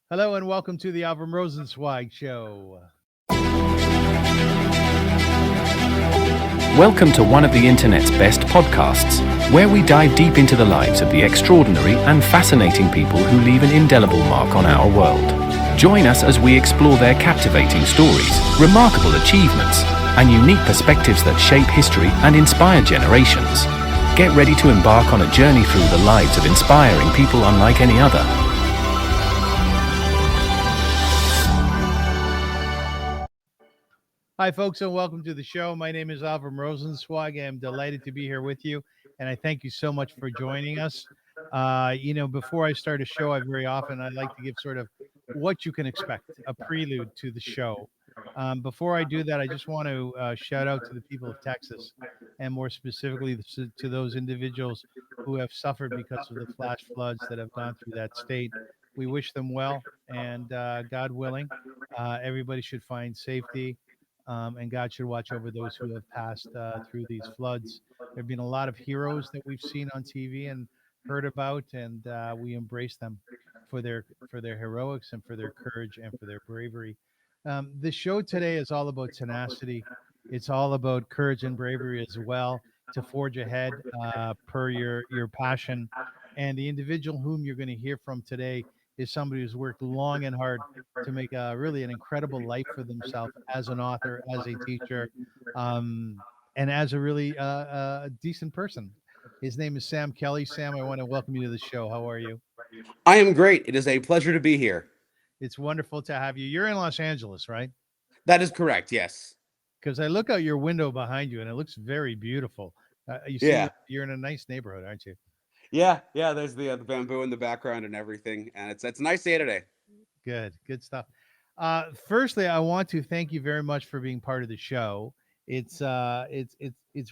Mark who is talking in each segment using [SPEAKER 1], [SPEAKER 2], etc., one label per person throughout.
[SPEAKER 1] Hello and welcome to the Avrum Rosensweig Show.
[SPEAKER 2] Welcome to one of the internet's best podcasts, where we dive deep into the lives of the extraordinary and fascinating people who leave an indelible mark on our world. Join us as we explore their captivating stories, remarkable achievements, and unique perspectives that shape history and inspire generations. Get ready to embark on a journey through the lives of inspiring people unlike any other.
[SPEAKER 1] Hi, folks, and welcome to the show. My name is Avrum Rosensweig. I'm delighted to be here with you, and I thank you so much for joining us. Before I start a show, I like to give sort of what you can expect, a prelude to the show. Before I do that, I just want to shout out to the people of Texas, and more specifically to those individuals who have suffered because of the flash floods that have gone through that state. We wish them well, and God willing, everybody should find safety, and God should watch over those who have passed through these floods. There have been a lot of heroes that we've seen on TV and heard about, and we embrace them for their heroics and for their courage and for their bravery. The show today is all about tenacity. It's all about courage and bravery as well to forge ahead per your passion. And the individual whom you're going to hear from today is somebody who's worked long and hard to make really an incredible life for themselves as an author, as a teacher, and as a really decent person. His name is Sam Kelly. Sam, I want to welcome you to the show. How are you?
[SPEAKER 3] I am great. It is a pleasure to be here.
[SPEAKER 1] It's wonderful to have you. You're in Los Angeles, right?
[SPEAKER 3] That is correct. Yes.
[SPEAKER 1] Because I look out your window behind you and it looks very beautiful. You seem
[SPEAKER 3] Yeah.
[SPEAKER 1] like you're in a nice neighborhood, aren't you?
[SPEAKER 3] Yeah. Yeah. There's the bamboo in the background and everything, and it's a nice day today.
[SPEAKER 1] Good stuff. Firstly, I want to thank you very much for being part of the show. It's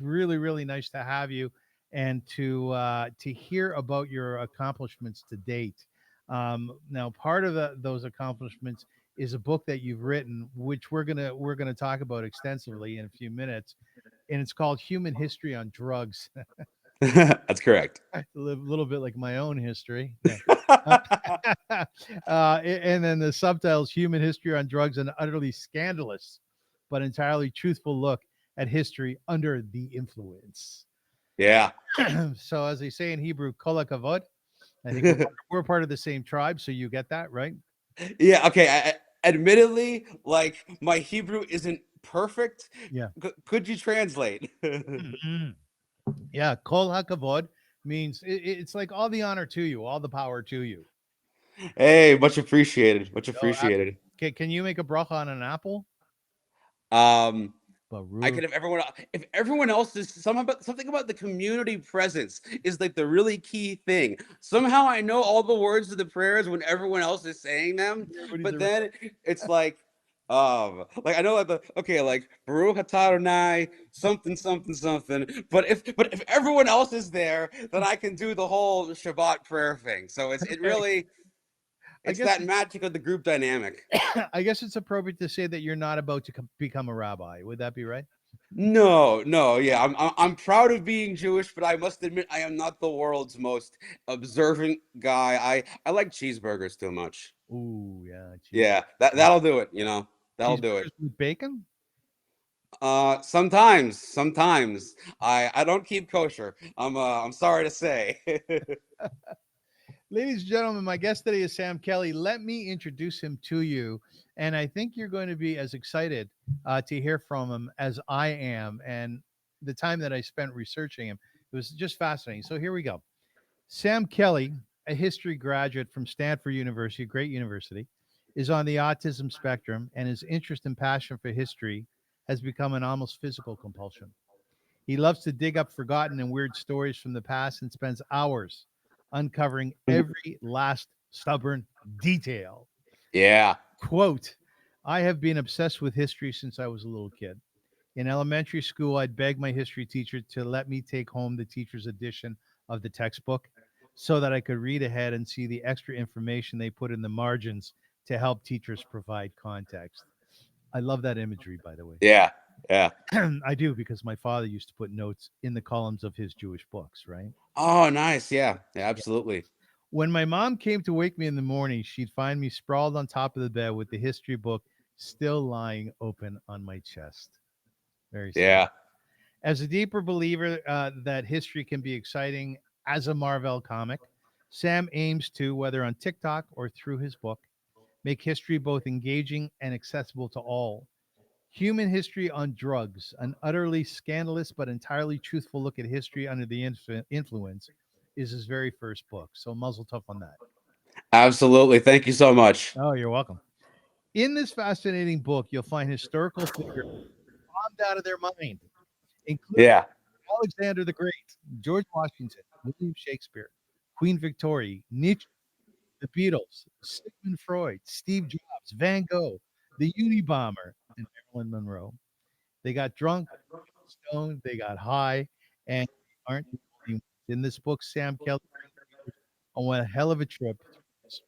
[SPEAKER 1] really nice to have you and to hear about your accomplishments to date. Now, part of those accomplishments is a book that you've written, which we're gonna talk about extensively in a few minutes, and it's called Human History on Drugs.
[SPEAKER 3] That's correct.
[SPEAKER 1] A little bit like my own history. Yeah. And then the subtitles Human History on Drugs, an utterly scandalous but entirely truthful look at history under the influence.
[SPEAKER 3] Yeah.
[SPEAKER 1] So, as they say in Hebrew, kol hakavod. I think we're part of the same tribe, so you get that, right?
[SPEAKER 3] Yeah. Okay. Admittedly, like my Hebrew isn't perfect.
[SPEAKER 1] Yeah.
[SPEAKER 3] Could you translate?
[SPEAKER 1] Mhm. Yeah, kol hakavod means it's like all the honor to you, all the power to you.
[SPEAKER 3] Hey, much appreciated. Much
[SPEAKER 1] Oh,
[SPEAKER 3] appreciated.
[SPEAKER 1] can you make a bracha on an apple?
[SPEAKER 3] Um, I
[SPEAKER 1] Baruch.
[SPEAKER 3] could have everyone. If everyone else is something about the community presence is like the really key thing. Somehow I know all the words of the prayers when everyone else is saying them,
[SPEAKER 1] Everybody's
[SPEAKER 3] but
[SPEAKER 1] around.
[SPEAKER 3] then it's like I know like like Baruch Atah Adonai something something something. But if everyone else is there, then I can do the whole Shabbat prayer thing. So it
[SPEAKER 1] Okay.
[SPEAKER 3] really
[SPEAKER 1] I
[SPEAKER 3] it's
[SPEAKER 1] guess
[SPEAKER 3] that magic of the group dynamic.
[SPEAKER 1] I guess it's appropriate to say that you're not about to become a rabbi. Would that be right?
[SPEAKER 3] No, no, yeah, I'm proud of being Jewish, but I must admit I am not the world's most observant guy. I like cheeseburgers too much.
[SPEAKER 1] Ooh, yeah,
[SPEAKER 3] Yeah, that'll do it. That'll do it.
[SPEAKER 1] cheeseburgers with bacon.
[SPEAKER 3] Sometimes I don't keep kosher. I'm sorry to say.
[SPEAKER 1] Ladies and gentlemen, my guest today is Sam Kelly. Let me introduce him to you, and I think you're going to be as excited to hear from him as I am. And the time that I spent researching him, it was just fascinating. So here we go. Sam Kelly, a history graduate from Stanford University, a great university, is on the autism spectrum, and his interest and passion for history has become an almost physical compulsion. He loves to dig up forgotten and weird stories from the past and spends hours uncovering every last stubborn detail.
[SPEAKER 3] Yeah.
[SPEAKER 1] Quote, I have been obsessed with history since I was a little kid. In elementary school, I'd beg my history teacher to let me take home the teacher's edition of the textbook so that I could read ahead and see the extra information they put in the margins to help teachers provide context. I love that imagery, by the way.
[SPEAKER 3] Yeah. Yeah.
[SPEAKER 1] I do because my father used to put notes in the columns of his Jewish books, right?
[SPEAKER 3] Oh, nice. Yeah. Yeah.
[SPEAKER 1] Yeah.
[SPEAKER 3] Absolutely.
[SPEAKER 1] When my mom came to wake me in the morning, she'd find me sprawled on top of the bed with the history book still lying open on my chest. Very sad.
[SPEAKER 3] Yeah.
[SPEAKER 1] As a deeper believer that history can be exciting as a Marvel comic, Sam aims to, whether on TikTok or through his book, make history both engaging and accessible to all. Human History on Drugs, an utterly scandalous but entirely truthful look at history under the influence, is his very first book. So muzzle tough on that.
[SPEAKER 3] Absolutely. Thank you so much.
[SPEAKER 1] Oh, you're welcome. In this fascinating book, you'll find historical figures bombed out of their mind, including
[SPEAKER 3] Yeah.
[SPEAKER 1] Alexander the Great, George Washington, William Shakespeare, Queen Victoria, Nietzsche, the Beatles, Sigmund Freud, Steve Jobs, Van Gogh, the Unabomber, and Marilyn Monroe. They got drunk, they got stoned, they got high, and they aren't the only ones. In this book, Sam Kelly brings readers on one hell of a trip through history.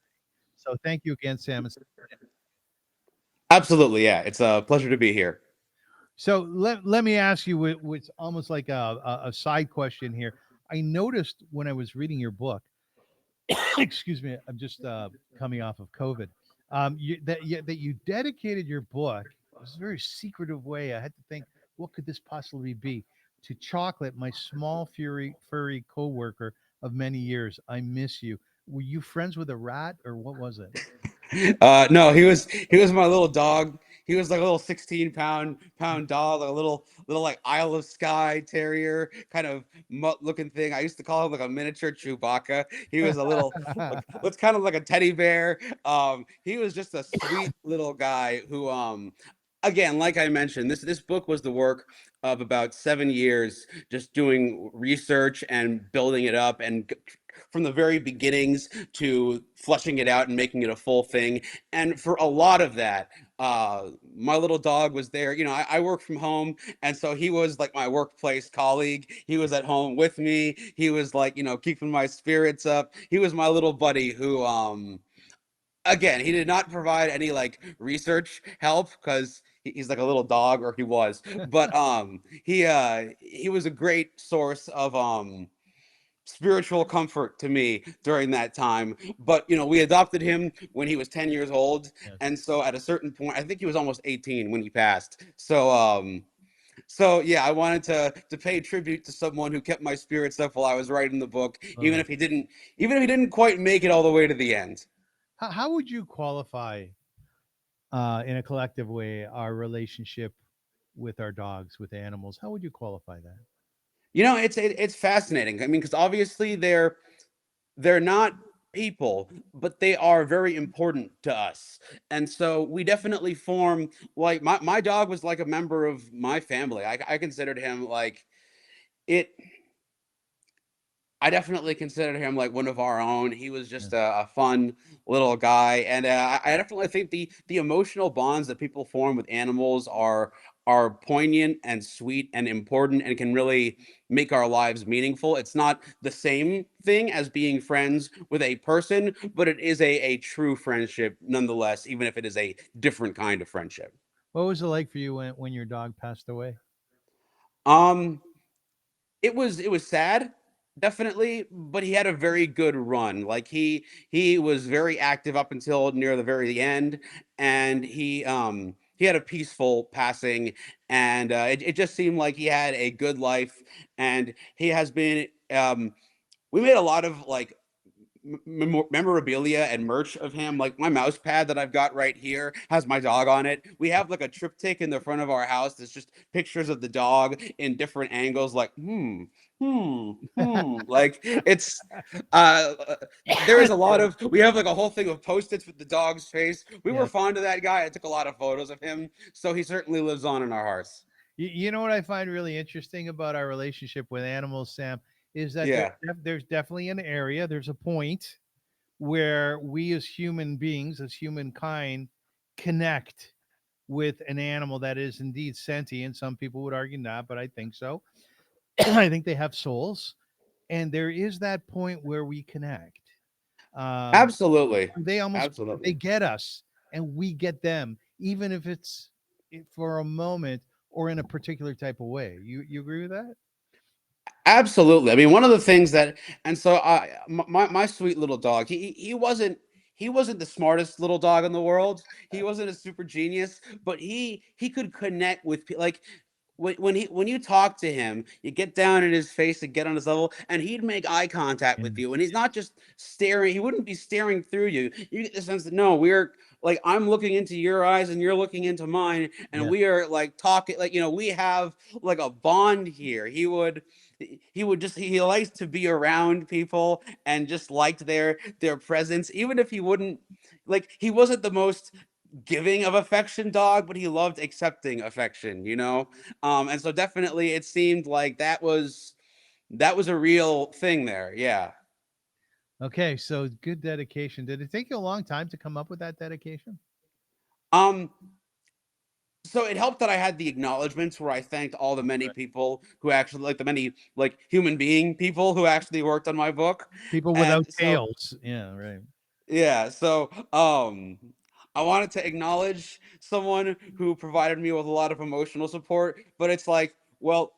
[SPEAKER 1] So thank you again, Sam.
[SPEAKER 3] Absolutely. Yeah. It's a pleasure to be here.
[SPEAKER 1] So let me ask you, what's almost like a side question here. I noticed when I was reading your book, excuse me, I'm just coming off of COVID. That you dedicated your book. It was a very secretive way. I had to think, what could this possibly be? To chocolate, my small furry coworker of many years. I miss you. Were you friends with a rat, or what was it?
[SPEAKER 3] No, he was my little dog. He was like a little 16 pound dog, like a little like Isle of Skye terrier kind of mutt looking thing. I used to call him like a miniature Chewbacca. He was a little like looks kind of like a teddy bear. He was just a sweet little guy who again, like I mentioned, this book was the work of about 7 years just doing research and building it up and from the very beginnings to flushing it out and making it a full thing. And for a lot of that, my little dog was there. I work from home, and so he was like my workplace colleague. He was at home with me. He was like, keeping my spirits up. He was my little buddy who, again, he did not provide any like research help because he's like a little dog, or he was. But he was a great source of spiritual comfort to me during that time. But we adopted him when he was 10 years old,
[SPEAKER 1] Yes.
[SPEAKER 3] and so at a certain point, I think he was almost 18 when he passed. So yeah, I wanted to pay tribute to someone who kept my spirits up while I was writing the book, even
[SPEAKER 1] Uh,
[SPEAKER 3] if he didn't quite make it all the way to the end.
[SPEAKER 1] how would you qualify, in a collective way, our relationship with our dogs, with animals? How would you qualify that?
[SPEAKER 3] It's fascinating. I mean, because obviously they're not people, but they are very important to us. And so we definitely form like my dog was like a member of my family. I considered him like it I definitely considered him like one of our own. He was
[SPEAKER 1] Yeah.
[SPEAKER 3] just a fun little guy, and I definitely think the emotional bonds that people form with animals are poignant and sweet and important, and can really make our lives meaningful. It's not the same thing as being friends with a person, but it is a true friendship nonetheless, even if it is a different kind of friendship.
[SPEAKER 1] What was it like for you when your dog passed away?
[SPEAKER 3] Um, it was sad, definitely, but he had a very good run. Like he was very active up until near the very end, and he had a peaceful passing, and it just seemed like he had a good life, and he has been we made a lot of like memorabilia and merch of him. Like my mouse pad that I've got right here has my dog on it. We have like a triptych in the front of our house that's just pictures of the dog in different angles, like like it's uh there is a lot of we have like a whole thing of post-its with the dog's face. We were
[SPEAKER 1] Yes.
[SPEAKER 3] fond of that guy. I took a lot of photos of him, so he certainly lives on in our hearts.
[SPEAKER 1] You know what I find really interesting about our relationship with animals, Sam, is that
[SPEAKER 3] Yeah.
[SPEAKER 1] there's definitely an area, there's a point where we as human beings, as humankind, connect with an animal that is indeed sentient. Some people would argue not, but I think so. I think they have souls, and there is that point where we connect. Um,
[SPEAKER 3] Absolutely.
[SPEAKER 1] they almost they
[SPEAKER 3] Absolutely.
[SPEAKER 1] get us, and we get them, even if it's for a moment or in a particular type of way. You agree with that?
[SPEAKER 3] Absolutely. I mean, one of the things that, and so my sweet little dog, he wasn't the smartest little dog in the world. He wasn't a super genius, but he could connect with like when you talk to him, you get down in his face and get on his level, and he'd make eye contact with
[SPEAKER 1] And
[SPEAKER 3] you, and he's not just staring. He wouldn't be staring through you. You get the sense that no, we're like I'm looking into your eyes and you're looking into mine, and
[SPEAKER 1] yeah,
[SPEAKER 3] we are like talking like we have like a bond here. He likes to be around people and just liked their presence, even if he wouldn't like he wasn't the most giving of affection dog, but he loved accepting affection. And so definitely it seemed like that was a real thing there. Yeah.
[SPEAKER 1] okay, so good dedication. Did it take you a long time to come up with that dedication?
[SPEAKER 3] um so it helped that I had the acknowledgments where I thanked all the many
[SPEAKER 1] Right.
[SPEAKER 3] people who actually like the many like human being people who actually worked on my book.
[SPEAKER 1] People without
[SPEAKER 3] And so
[SPEAKER 1] tails. Yeah, right.
[SPEAKER 3] yeah, so I wanted to acknowledge someone who provided me with a lot of emotional support, but it's like, well,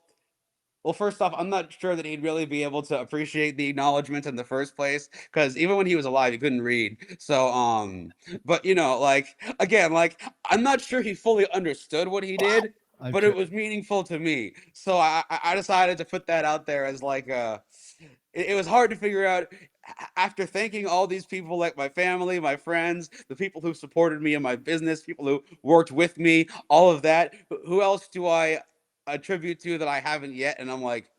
[SPEAKER 3] first off, I'm not sure that he'd really be able to appreciate the acknowledgement in the first place, because even when he was alive, he couldn't read. So, but like again, like I'm not sure he fully understood what he did,
[SPEAKER 1] I'm
[SPEAKER 3] but it
[SPEAKER 1] sure.
[SPEAKER 3] was meaningful to me. So I decided to put that out there as like it was hard to figure out after thanking all these people like my family, my friends, the people who supported me in my business, people who worked with me, all of that. Who else do I attribute to that I haven't yet? And I'm like,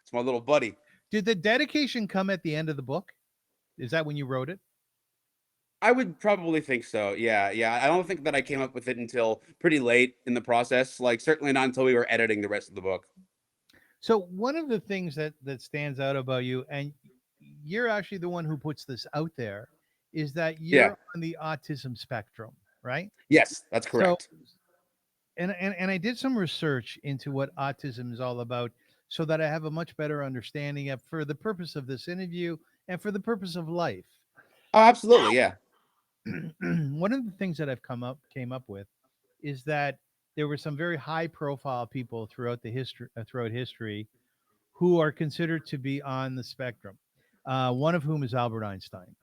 [SPEAKER 3] it's my little buddy.
[SPEAKER 1] Did the dedication come at the end of the book? Is that when you wrote it?
[SPEAKER 3] I would probably think so. Yeah, yeah. I don't think that I came up with it until pretty late in the process. Like certainly not until we were editing the rest of the book.
[SPEAKER 1] So one of the things that stands out about you, and you're actually the one who puts this out there, is that
[SPEAKER 3] Yeah.
[SPEAKER 1] you're on the autism spectrum, right?
[SPEAKER 3] Yes, that's
[SPEAKER 1] So
[SPEAKER 3] correct.
[SPEAKER 1] and I did some research into what autism is all about so that I have a much better understanding of for the purpose of this interview and for the purpose of life.
[SPEAKER 3] Oh, absolutely. Yeah.
[SPEAKER 1] One of the things that I've come up came up with is that there were some very high profile people throughout history who are considered to be on the spectrum. One of whom is Albert Einstein.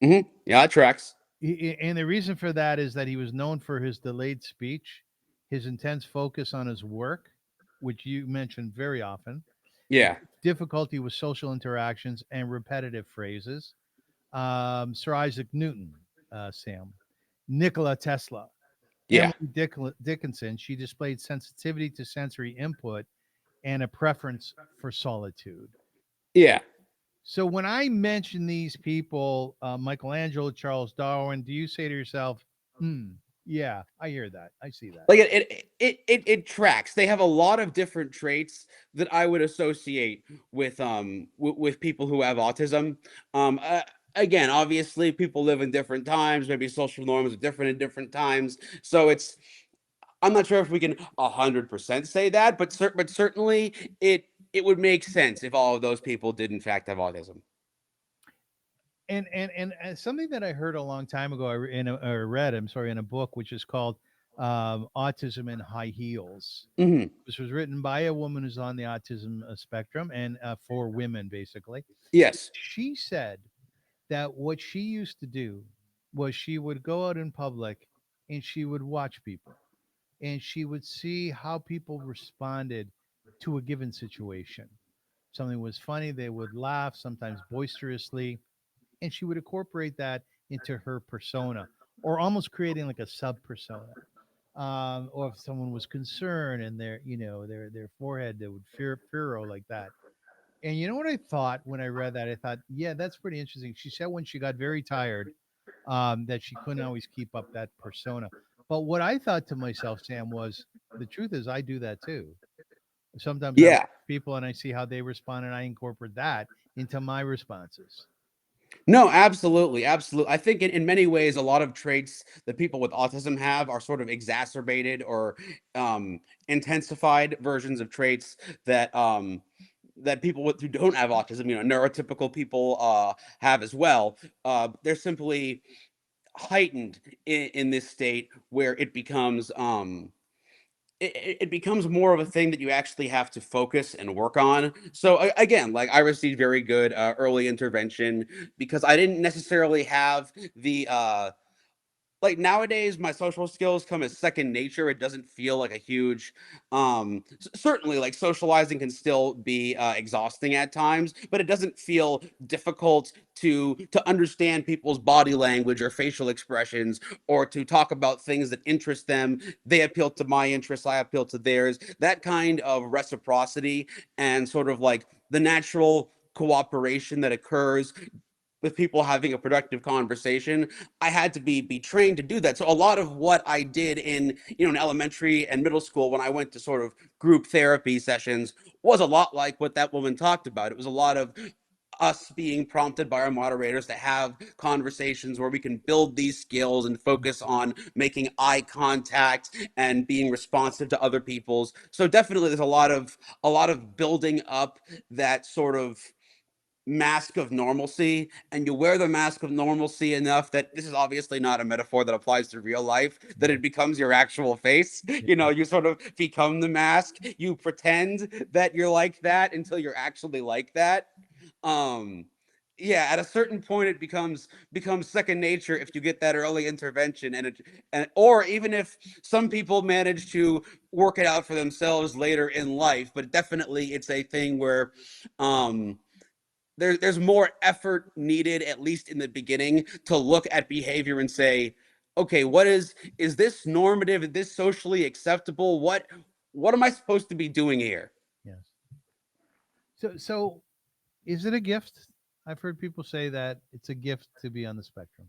[SPEAKER 3] Yeah, it tracks.
[SPEAKER 1] And the reason for that is that he was known for his delayed speech, his intense focus on his work, which you mentioned very often,
[SPEAKER 3] Yeah.
[SPEAKER 1] difficulty with social interactions, and repetitive phrases. Sir Isaac Newton, Sam, Nikola Tesla,
[SPEAKER 3] Yeah.
[SPEAKER 1] Emily Dickinson, she displayed sensitivity to sensory input and a preference for solitude.
[SPEAKER 3] Yeah.
[SPEAKER 1] So when I mention these people, Michelangelo, Charles Darwin, do you say to yourself, hmm, yeah, I hear that. I see that.
[SPEAKER 3] Like it tracks. They have a lot of different traits that I would associate with people who have autism. Again, obviously people live in different times, maybe social norms are different in different times. So I'm not sure if we can 100% say that, but certainly it would make sense if all of those people did in fact have autism.
[SPEAKER 1] And something that I heard a long time ago, or read, I'm sorry, in a book which is called Autism in High Heels.
[SPEAKER 3] Hmm.
[SPEAKER 1] This was written by a woman who's on the autism spectrum and for women, basically.
[SPEAKER 3] Yes.
[SPEAKER 1] She said that what she used to do was she would go out in public and she would watch people and she would see how people responded to a given situation. Something was funny, they would laugh, sometimes boisterously, and she would incorporate that into her persona or almost creating like a sub persona. Or if someone was concerned and their forehead they would furrow like that. And you know what I thought when I read that? I thought, yeah, that's pretty interesting. She said when she got very tired, that she couldn't always keep up that persona. But what I thought to myself, Sam, was the truth is I do that too. Sometimes I watch
[SPEAKER 3] Yeah.
[SPEAKER 1] people and I see how they respond and I incorporate that into my responses.
[SPEAKER 3] No, absolutely, absolutely. I think in many ways, a lot of traits that people with autism have are sort of exacerbated or um, intensified versions of traits that people who don't have autism, neurotypical people have as well. They're simply heightened in this state where it becomes it becomes more of a thing that you actually have to focus and work on. So again, like I received very good early intervention because I didn't necessarily have the like nowadays my social skills come as second nature. It doesn't feel like a huge certainly like socializing can still be exhausting at times, but it doesn't feel difficult to understand people's body language or facial expressions, or to talk about things that interest them. They appeal to my interests, I appeal to theirs. That kind of reciprocity and sort of like the natural cooperation that occurs with people having a productive conversation. I had to be trained to do that. So a lot of what I did in, in elementary and middle school when I went to sort of group therapy sessions was a lot like what that woman talked about. It was a lot of us being prompted by our moderators to have conversations where we can build these skills and focus on making eye contact and being responsive to other people's. So definitely there's a lot of building up that sort of mask of normalcy, and you wear the mask of normalcy enough that this is obviously not a metaphor that applies to real life, that it becomes your actual face.
[SPEAKER 1] Yeah.
[SPEAKER 3] You sort of become the mask, you pretend that you're like that until you're actually like that. um yeah, at a certain point it becomes second nature if you get that early intervention, and or even if some people manage to work it out for themselves later in life. But definitely it's a thing where um there's more effort needed, at least in the beginning, to look at behavior and say, okay, is this normative? Is this socially acceptable? What am I supposed to be doing here?
[SPEAKER 1] Yes. So is it a gift? I've heard people say that it's a gift to be on the spectrum.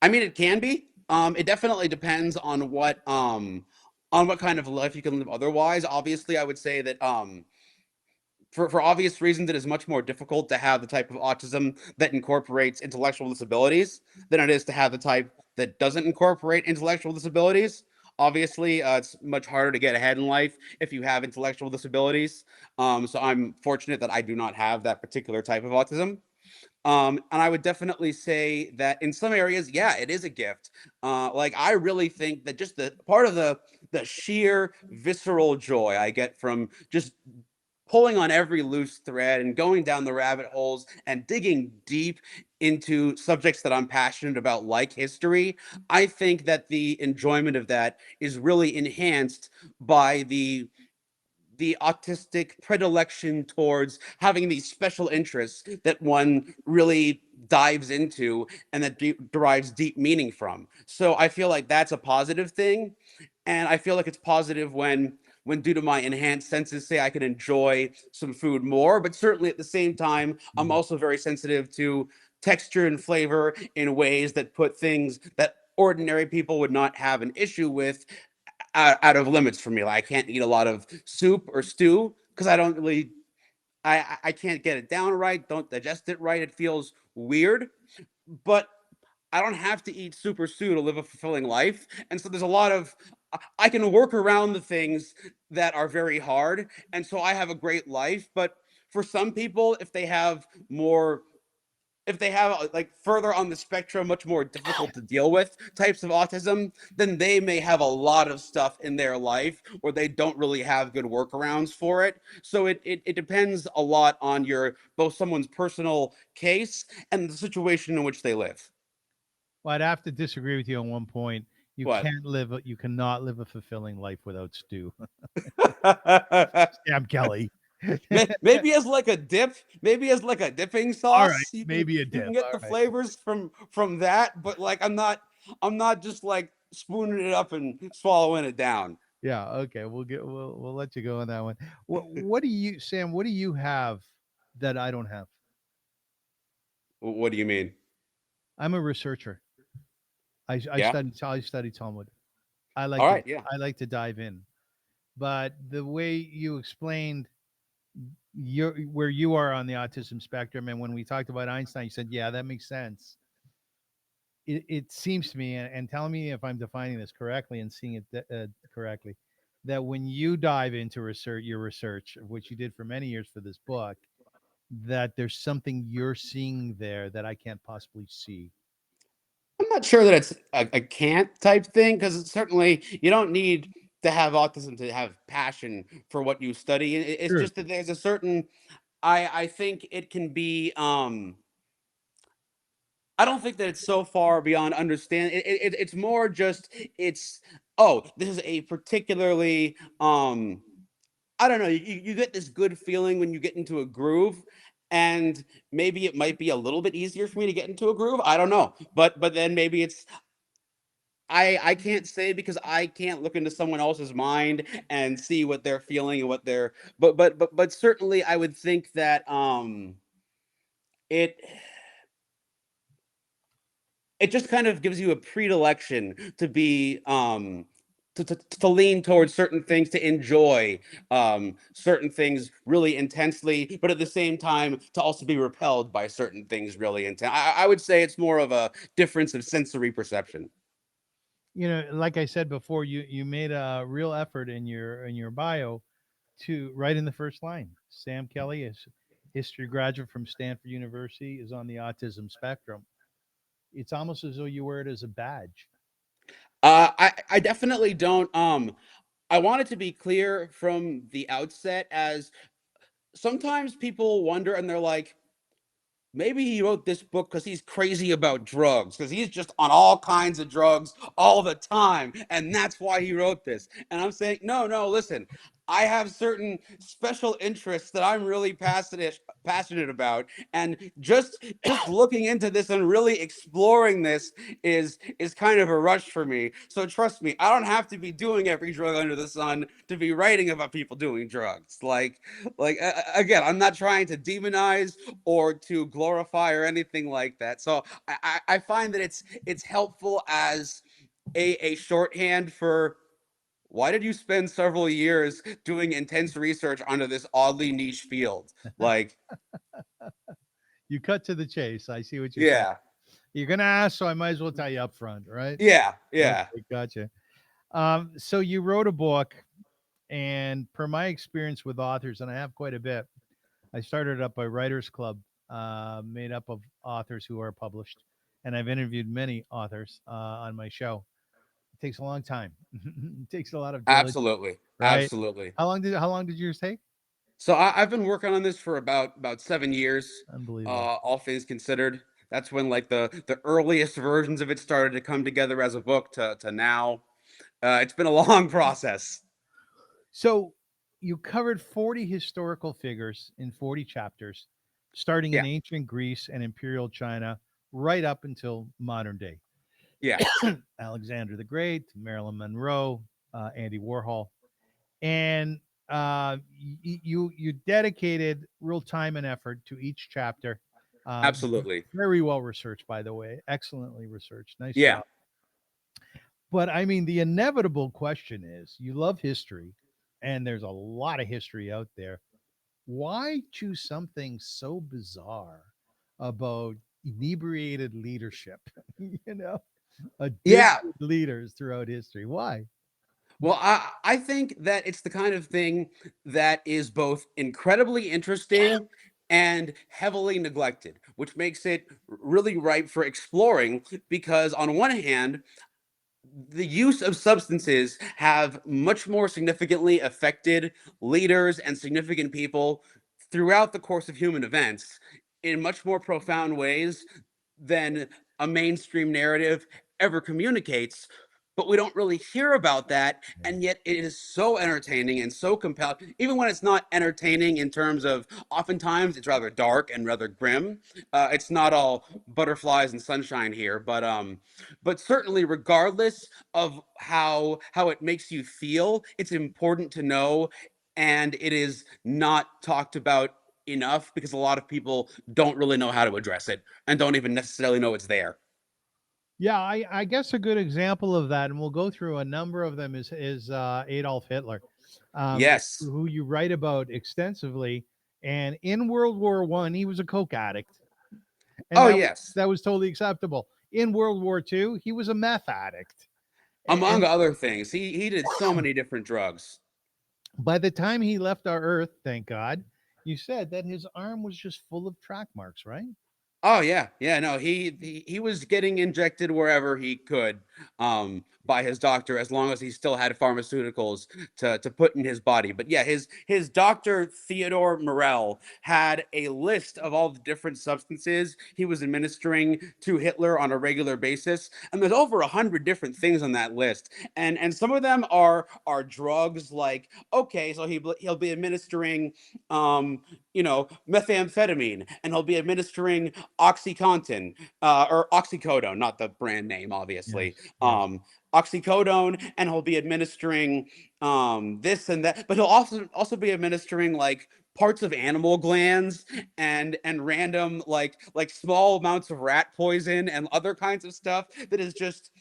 [SPEAKER 3] I mean, it can be. It definitely depends on what kind of life you can live otherwise. Obviously, I would say that for obvious reasons, it is much more difficult to have the type of autism that incorporates intellectual disabilities than it is to have the type that doesn't incorporate intellectual disabilities. Obviously, it's much harder to get ahead in life if you have intellectual disabilities. So I'm fortunate that I do not have that particular type of autism. And I would definitely say that in some areas, yeah, it is a gift. Like I really think that just the part of the sheer visceral joy I get from just pulling on every loose thread and going down the rabbit holes and digging deep into subjects that I'm passionate about, like history. I think that the enjoyment of that is really enhanced by the autistic predilection towards having these special interests that one really dives into and that derives deep meaning from. So I feel like that's a positive thing, and I feel like it's positive when due to my enhanced senses, say I can enjoy some food more. But certainly at the same time, I'm
[SPEAKER 1] Mhm.
[SPEAKER 3] also very sensitive to texture and flavor in ways that put things that ordinary people would not have an issue with out of limits for me. Like I can't eat a lot of soup or stew because I don't really I can't get it down right, don't digest it right. It feels weird. But I don't have to eat super stew to live a fulfilling life. And so there's a lot of I can work around the things that are very hard. And so I have a great life. But for some people, if they have like further on the spectrum, much more difficult to deal with types of autism, then they may have a lot of stuff in their life where they don't really have good workarounds for it. So it depends a lot on your both someone's personal case and the situation in which they live.
[SPEAKER 1] Well, I'd have to disagree with you on one point.
[SPEAKER 3] What?
[SPEAKER 1] You cannot live a fulfilling life without stew. Sam Kelly.
[SPEAKER 3] Maybe as like a dip, maybe as like a dipping
[SPEAKER 1] All right,
[SPEAKER 3] sauce,
[SPEAKER 1] maybe a
[SPEAKER 3] you can
[SPEAKER 1] dip.
[SPEAKER 3] get
[SPEAKER 1] All
[SPEAKER 3] the
[SPEAKER 1] right.
[SPEAKER 3] flavors from that. But like I'm not just like spooning it up and swallowing it down.
[SPEAKER 1] Yeah. Okay. We'll let you go on that one. What do you, Sam? What do you have that I don't have?
[SPEAKER 3] What do you mean?
[SPEAKER 1] I'm a researcher.
[SPEAKER 3] Yeah.
[SPEAKER 1] I study Talmud.
[SPEAKER 3] All right. Yeah.
[SPEAKER 1] I like to dive in. But the way you explained your where you are on the autism spectrum, and when we talked about Einstein, you said, "Yeah, that makes sense." It seems to me, and tell me if I'm defining this correctly and seeing it correctly, that when you dive into your research, which you did for many years for this book, that there's something you're seeing there that I can't possibly see.
[SPEAKER 3] I'm not sure that it's a can't type thing because certainly you don't need. to have autism to have passion for what you study. It's
[SPEAKER 1] Sure.
[SPEAKER 3] just that there's a certain, I think it can be, I don't think that it's so far beyond understand. It's more just, it's, oh, this is a particularly, I don't know. You get this good feeling when you get into a groove, and maybe it might be a little bit easier for me to get into a groove. I don't know, but then maybe it's, I can't say because I can't look into someone else's mind and see what they're feeling and what they're, but certainly I would think that it it just kind of gives you a predilection to be to lean towards certain things, to enjoy certain things really intensely, but at the same time to also be repelled by certain things really intense. I would say it's more of a difference of sensory perception.
[SPEAKER 1] Like I said before, you made a real effort in your bio to write in the first line. Sam Kelly is history graduate from Stanford University, is on the autism spectrum. It's almost as though you wear it as a badge.
[SPEAKER 3] I definitely don't. I want it to be clear from the outset, as sometimes people wonder and they're like, maybe he wrote this book because he's crazy about drugs, because he's just on all kinds of drugs all the time. And that's why he wrote this. And I'm saying, no, no, listen, I have certain special interests that I'm really passionate about. And just looking into this and really exploring this is kind of a rush for me. So trust me, I don't have to be doing every drug under the sun to be writing about people doing drugs. Again, I'm not trying to demonize or to glorify or anything like that. So I find that it's helpful as a shorthand for, why did you spend several years doing intense research onto this oddly niche field? Like,
[SPEAKER 1] You cut to the chase. I see what you're saying.
[SPEAKER 3] yeah,
[SPEAKER 1] You're gonna ask, so I might as well tell you up front, right?
[SPEAKER 3] yeah, yeah,
[SPEAKER 1] Okay, gotcha. So you wrote a book, and per my experience with authors, and I have quite a bit, I started up a writers club made up of authors who are published, and I've interviewed many authors on my show. It takes a long time. It takes a lot of diligence,
[SPEAKER 3] absolutely,
[SPEAKER 1] right?
[SPEAKER 3] absolutely.
[SPEAKER 1] How long did yours take?
[SPEAKER 3] So I've been working on this for about 7 years,
[SPEAKER 1] Unbelievable.
[SPEAKER 3] all things considered. That's when like the earliest versions of it started to come together as a book to now. It's been a long process.
[SPEAKER 1] So you covered 40 historical figures in 40 chapters, starting in
[SPEAKER 3] Yeah,
[SPEAKER 1] ancient Greece and imperial China, right up until modern day.
[SPEAKER 3] yeah,
[SPEAKER 1] Alexander the Great, Marilyn Monroe, Andy Warhol, and you dedicated real time and effort to each chapter. Uh,
[SPEAKER 3] absolutely.
[SPEAKER 1] Very well researched, by the way, excellently researched. Nice
[SPEAKER 3] Yeah,
[SPEAKER 1] job. But I mean, the inevitable question is: you love history, and there's a lot of history out there. Why choose something so bizarre about inebriated leadership? you know,
[SPEAKER 3] yeah.
[SPEAKER 1] addicted leaders throughout history. Why?
[SPEAKER 3] Well, I think that it's the kind of thing that is both incredibly interesting and heavily neglected, which makes it really ripe for exploring. Because on one hand, the use of substances have much more significantly affected leaders and significant people throughout the course of human events in much more profound ways than a mainstream narrative ever communicates. But we don't really hear about that,
[SPEAKER 1] Yeah.
[SPEAKER 3] and yet it is so entertaining and so compelling, even when it's not entertaining in terms of, oftentimes it's rather dark and rather grim. It's not all butterflies and sunshine here, but certainly regardless of how it makes you feel, it's important to know, and it is not talked about enough because a lot of people don't really know how to address it and don't even necessarily know it's there.
[SPEAKER 1] Yeah, I guess a good example of that, and we'll go through a number of them, is Adolf Hitler,
[SPEAKER 3] Yes.
[SPEAKER 1] who you write about extensively. And in World War I, he was a coke addict, and
[SPEAKER 3] Oh
[SPEAKER 1] that was
[SPEAKER 3] yes.
[SPEAKER 1] that was totally acceptable. In World War II, he was a meth addict,
[SPEAKER 3] Among
[SPEAKER 1] and
[SPEAKER 3] other things, he did so many different drugs.
[SPEAKER 1] by the time he left our Earth, thank God, you said that his arm was just full of track marks, right?
[SPEAKER 3] Oh yeah, yeah. No, he was getting injected wherever he could. by his doctor as long as he still had pharmaceuticals to put in his body. But yeah, his doctor Theodore Morell had a list of all the different substances he was administering to Hitler on a regular basis, and there's over 100 different things on that list. And some of them are drugs, like, okay, so he'll be administering methamphetamine, and he'll be administering oxycontin, or oxycodone, not the brand name, obviously.
[SPEAKER 1] Yes. Yes.
[SPEAKER 3] Oxycodone, and he'll be administering this and that, but he'll also be administering like parts of animal glands, and random like small amounts of rat poison and other kinds of stuff that is just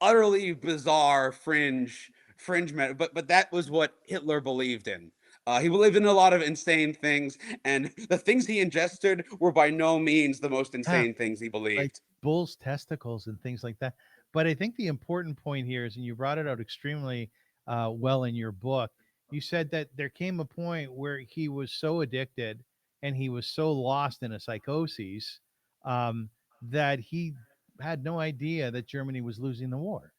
[SPEAKER 3] utterly bizarre but that was what Hitler believed in. He believed in a lot of insane things, and the things he ingested were by no means the most
[SPEAKER 1] Yeah.
[SPEAKER 3] insane things he
[SPEAKER 1] Like
[SPEAKER 3] believed.
[SPEAKER 1] bull's testicles and things like that. But I think the important point here is, and you brought it out extremely well in your book, you said that there came a point where he was so addicted and he was so lost in a psychosis, um, that he had no idea that Germany was losing the war.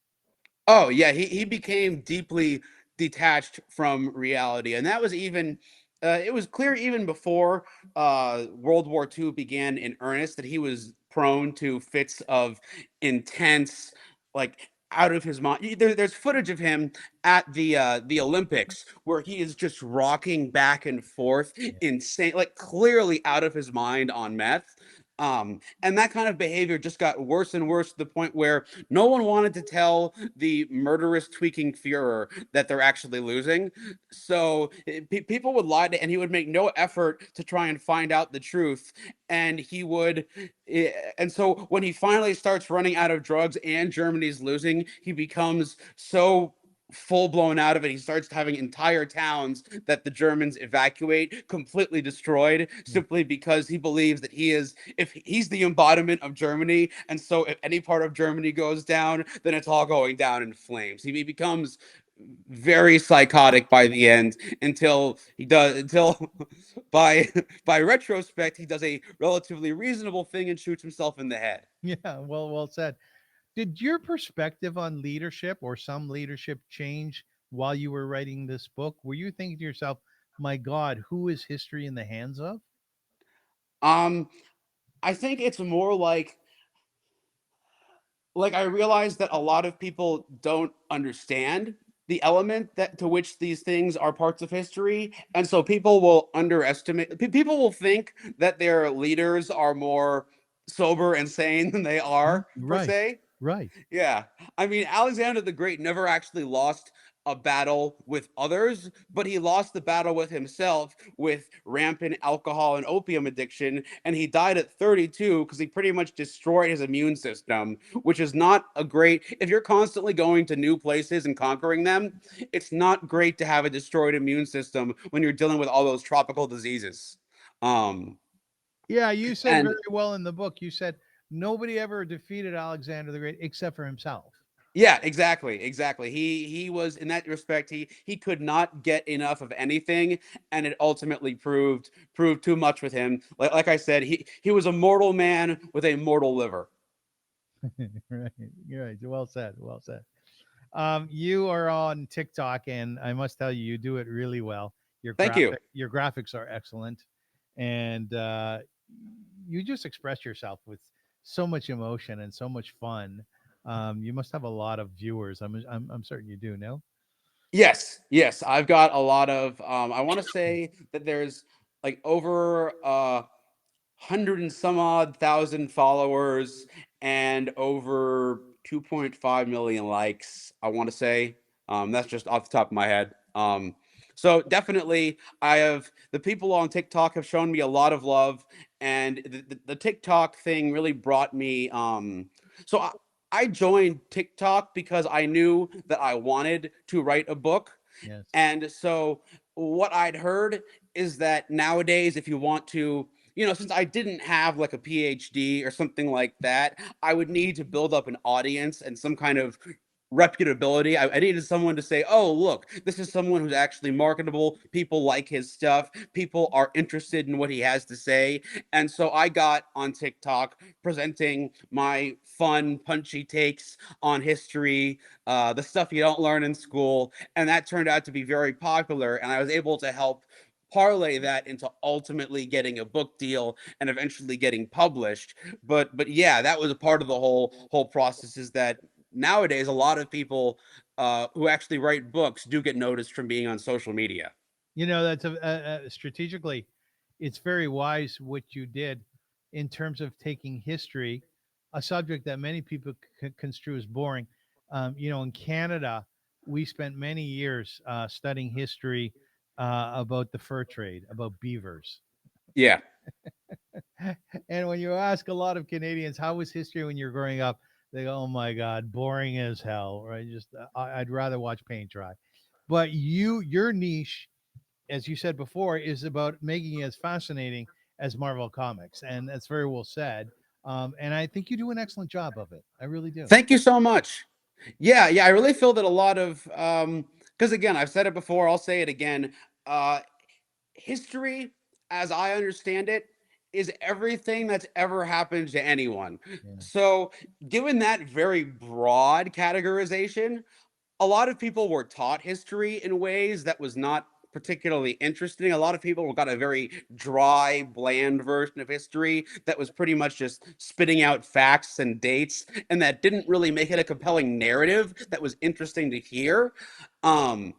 [SPEAKER 3] Oh yeah, he became deeply detached from reality, and that was even it was clear even before World War II began in earnest that he was prone to fits of intense, like, out of his mind. There's footage of him at the Olympics where he is just rocking back and forth,
[SPEAKER 1] Yeah.
[SPEAKER 3] insane, like clearly out of his mind on meth. And that kind of behavior just got worse and worse to the point where no one wanted to tell the murderous tweaking Führer that they're actually losing. So people would lie to, and he would make no effort to try and find out the truth. And he would, and so when he finally starts running out of drugs and Germany's losing, he becomes so full blown out of it. He starts having entire towns that the Germans evacuate completely destroyed,
[SPEAKER 1] Yeah.
[SPEAKER 3] simply because he believes that if he's the embodiment of Germany, and so if any part of Germany goes down, then it's all going down in flames. He becomes very psychotic by the end, until by retrospect he does a relatively reasonable thing and shoots himself in the head.
[SPEAKER 1] Yeah, well said. Did your perspective on leadership or some leadership change while you were writing this book? Were you thinking to yourself, my God, who is history in the hands of?
[SPEAKER 3] um I think it's more like I realize that a lot of people don't understand the element that to which these things are parts of history, and so people will underestimate. People will think that their leaders are more sober and sane than they
[SPEAKER 1] Mhm.
[SPEAKER 3] are, per
[SPEAKER 1] Right,
[SPEAKER 3] se.
[SPEAKER 1] right.
[SPEAKER 3] Yeah. I mean, Alexander the Great never actually lost a battle with others, but he lost the battle with himself with rampant alcohol and opium addiction. And he died at 32 because he pretty much destroyed his immune system, which is not a great, if you're constantly going to new places and conquering them, it's not great to have a destroyed immune system when you're dealing with all those tropical diseases. Um,
[SPEAKER 1] Yeah, you said very
[SPEAKER 3] and
[SPEAKER 1] well in the book. You said nobody ever defeated Alexander the Great except for himself.
[SPEAKER 3] Yeah, exactly, exactly. He was, in that respect, he could not get enough of anything, and it ultimately proved too much with him. Like I said, he was a mortal man with a mortal liver.
[SPEAKER 1] Right, right. Well said, well said. You are on TikTok, and I must tell you, you do it really well.
[SPEAKER 3] Thank you.
[SPEAKER 1] Your graphics are excellent, and you just express yourself with so much emotion and so much fun. You must have a lot of viewers. I'm certain you do. No.
[SPEAKER 3] Yes, yes, I've got a lot of. I want to say that there's like over 100 and some odd thousand followers and over 2.5 million likes, I want to say. That's just off the top of my head. So definitely, the people on TikTok have shown me a lot of love, and the TikTok thing really brought me. So I joined TikTok because I knew that I wanted to write a book,
[SPEAKER 1] Yes.
[SPEAKER 3] and so what I'd heard is that nowadays, if you want to, since I didn't have like a PhD or something like that, I would need to build up an audience and some kind of reputability. I needed someone to say, oh, look, this is someone who's actually marketable. People like his stuff. People are interested in what he has to say. And so I got on TikTok presenting my fun, punchy takes on history, the stuff you don't learn in school. And that turned out to be very popular. And I was able to help parlay that into ultimately getting a book deal and eventually getting published. But yeah, that was a part of the whole process, is that nowadays a lot of people who actually write books do get noticed from being on social media.
[SPEAKER 1] That's strategically, it's very wise what you did in terms of taking history, a subject that many people construe as boring. In Canada, we spent many years studying history about the fur trade, about beavers.
[SPEAKER 3] Yeah.
[SPEAKER 1] And when you ask a lot of Canadians, how was history when you were growing up? They go, oh my God, boring as hell, right? Just, I'd rather watch paint dry. But your niche, as you said before, is about making it as fascinating as Marvel Comics. And that's very well said. And I think you do an excellent job of it. I really do.
[SPEAKER 3] Thank you so much. Yeah, I really feel that a lot of because again, I've said it before, I'll say it again. Uh History, as I understand it, is everything that's ever happened to anyone.
[SPEAKER 1] Yeah.
[SPEAKER 3] So, given that very broad categorization, a lot of people were taught history in ways that was not particularly interesting. A lot of people got a very dry, bland version of history that was pretty much just spitting out facts and dates, and that didn't really make it a compelling narrative that was interesting to hear. Um,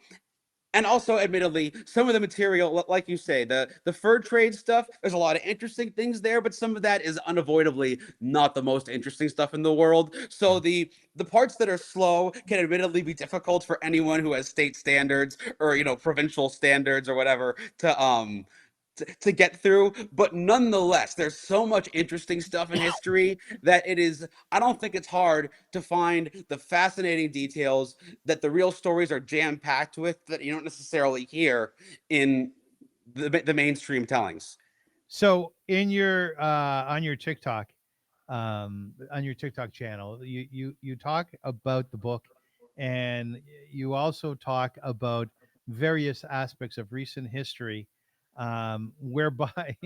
[SPEAKER 3] and also, admittedly, some of the material, like you say, the fur trade stuff, there's a lot of interesting things there, but some of that is unavoidably not the most interesting stuff in the world. So the parts that are slow can admittedly be difficult for anyone who has state standards or provincial standards or whatever to get through. But nonetheless, there's so much interesting stuff in history that it is, I don't think it's hard to find the fascinating details that the real stories are jam packed with that you don't necessarily hear in the mainstream tellings.
[SPEAKER 1] So in your on your TikTok channel, you talk about the book, and you also talk about various aspects of recent history, whereby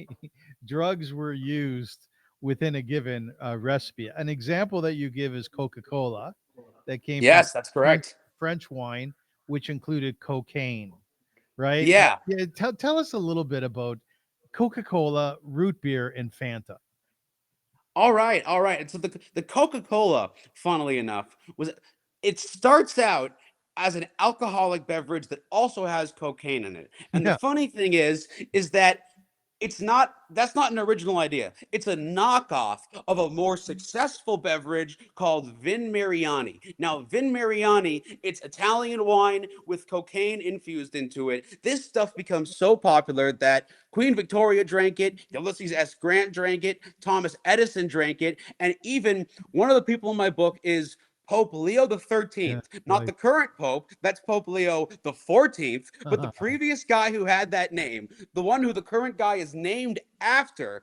[SPEAKER 1] drugs were used within a given recipe. An example that you give is Coca-Cola, that came from
[SPEAKER 3] Yes, that's
[SPEAKER 1] French
[SPEAKER 3] correct.
[SPEAKER 1] French wine, which included cocaine, right?
[SPEAKER 3] Yeah.
[SPEAKER 1] Yeah, tell us a little bit about Coca-Cola, root beer, and Fanta.
[SPEAKER 3] All right, all right. And so the Coca-Cola, funnily enough, was it starts out as an alcoholic beverage that also has cocaine in it. And the
[SPEAKER 1] Yeah,
[SPEAKER 3] funny thing is that that's not an original idea. It's a knockoff of a more successful beverage called Vin Mariani. Now, Vin Mariani, it's Italian wine with cocaine infused into it. This stuff becomes so popular that Queen Victoria drank it, Ulysses S. Grant drank it, Thomas Edison drank it, and even one of the people in my book is Pope Leo the
[SPEAKER 1] yeah,
[SPEAKER 3] 13th, not
[SPEAKER 1] right.
[SPEAKER 3] the current Pope, that's Pope Leo the 14th, but the previous guy who had that name, the one who the current guy is named after,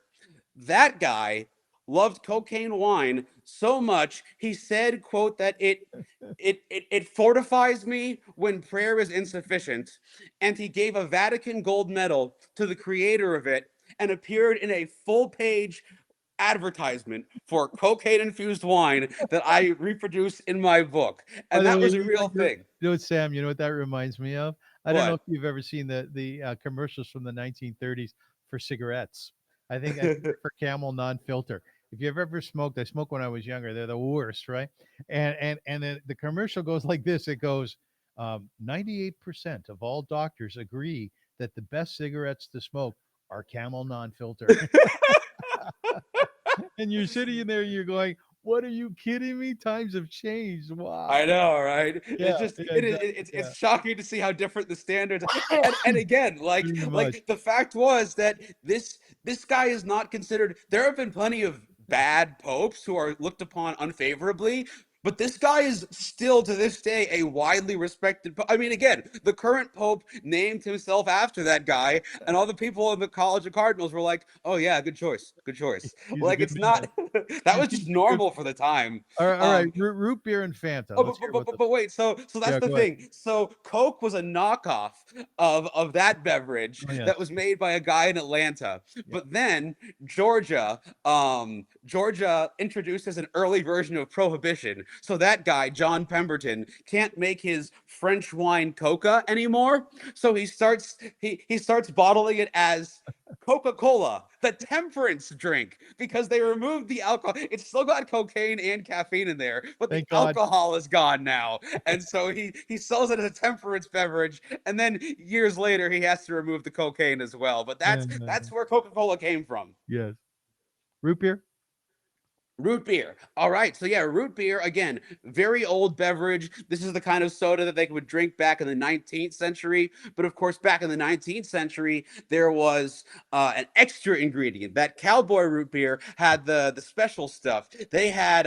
[SPEAKER 3] that guy loved cocaine wine so much he said, quote, that it fortifies me when prayer is insufficient, and he gave a Vatican gold medal to the creator of it and appeared in a full page advertisement for cocaine infused wine that I reproduce in my book.
[SPEAKER 1] By
[SPEAKER 3] And
[SPEAKER 1] the
[SPEAKER 3] that
[SPEAKER 1] way,
[SPEAKER 3] was a real thing.
[SPEAKER 1] Sam, you know what that reminds me of? I don't know
[SPEAKER 3] What?
[SPEAKER 1] if you've ever seen the commercials from the 1930s for cigarettes. I think they're for Camel non-filter. If you've ever smoked, I smoked when I was younger. They're the worst, right? And then the commercial goes like this. It goes, 98% of all doctors agree that the best cigarettes to smoke are Camel non-filter. And you're sitting in there, and you're going, "What are you kidding me? Times have changed.
[SPEAKER 3] I
[SPEAKER 1] Wow."
[SPEAKER 3] know, right?
[SPEAKER 1] Yeah,
[SPEAKER 3] It's just
[SPEAKER 1] yeah,
[SPEAKER 3] it is
[SPEAKER 1] exactly. Yeah,
[SPEAKER 3] it's shocking to see how different the standards and again,
[SPEAKER 1] pretty much.
[SPEAKER 3] like the fact was that this guy is not considered. There have been plenty of bad popes who are looked upon unfavorably. But this guy is still to this day a widely respected. I mean, again, the current pope named himself after that guy, and all the people in the College of Cardinals were like, "Oh yeah, good choice, good choice."
[SPEAKER 1] He's a
[SPEAKER 3] Like
[SPEAKER 1] good
[SPEAKER 3] it's
[SPEAKER 1] man.
[SPEAKER 3] not that was
[SPEAKER 1] He's
[SPEAKER 3] just
[SPEAKER 1] a good.
[SPEAKER 3] normal for the time.
[SPEAKER 1] All right. Root beer and Fanta.
[SPEAKER 3] Oh,
[SPEAKER 1] Let's hear about this.
[SPEAKER 3] but wait. So that's
[SPEAKER 1] Yeah,
[SPEAKER 3] the
[SPEAKER 1] go ahead.
[SPEAKER 3] thing. So Coke was a knockoff of that beverage
[SPEAKER 1] Oh yes.
[SPEAKER 3] that was made by a guy in Atlanta.
[SPEAKER 1] Yeah.
[SPEAKER 3] But then Georgia introduces an early version of Prohibition. So that guy, John Pemberton, can't make his French wine Coca anymore. So he starts bottling it as Coca-Cola, the temperance drink, because they removed the alcohol. It's still got cocaine and caffeine in there, but the
[SPEAKER 1] Thank God.
[SPEAKER 3] alcohol is gone now. And so he sells it as a temperance beverage, and then years later he has to remove the cocaine as well. But that's where Coca-Cola came from.
[SPEAKER 1] Yes. Root beer.
[SPEAKER 3] Root beer. All right. So yeah, root beer, again, very old beverage. This is the kind of soda that they would drink back in the 19th century. But of course, back in the 19th century, there was an extra ingredient. That cowboy root beer had the special stuff. They had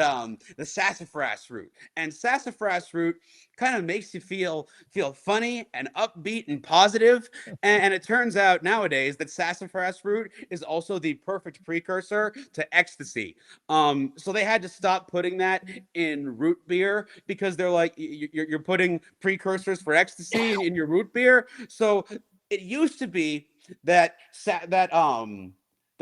[SPEAKER 3] the sassafras root. And sassafras root kind of makes you feel funny and upbeat and positive. And it turns out nowadays that sassafras root is also the perfect precursor to ecstasy. So they had to stop putting that in root beer because they're like, you're putting precursors for ecstasy in your root beer. So it used to be that that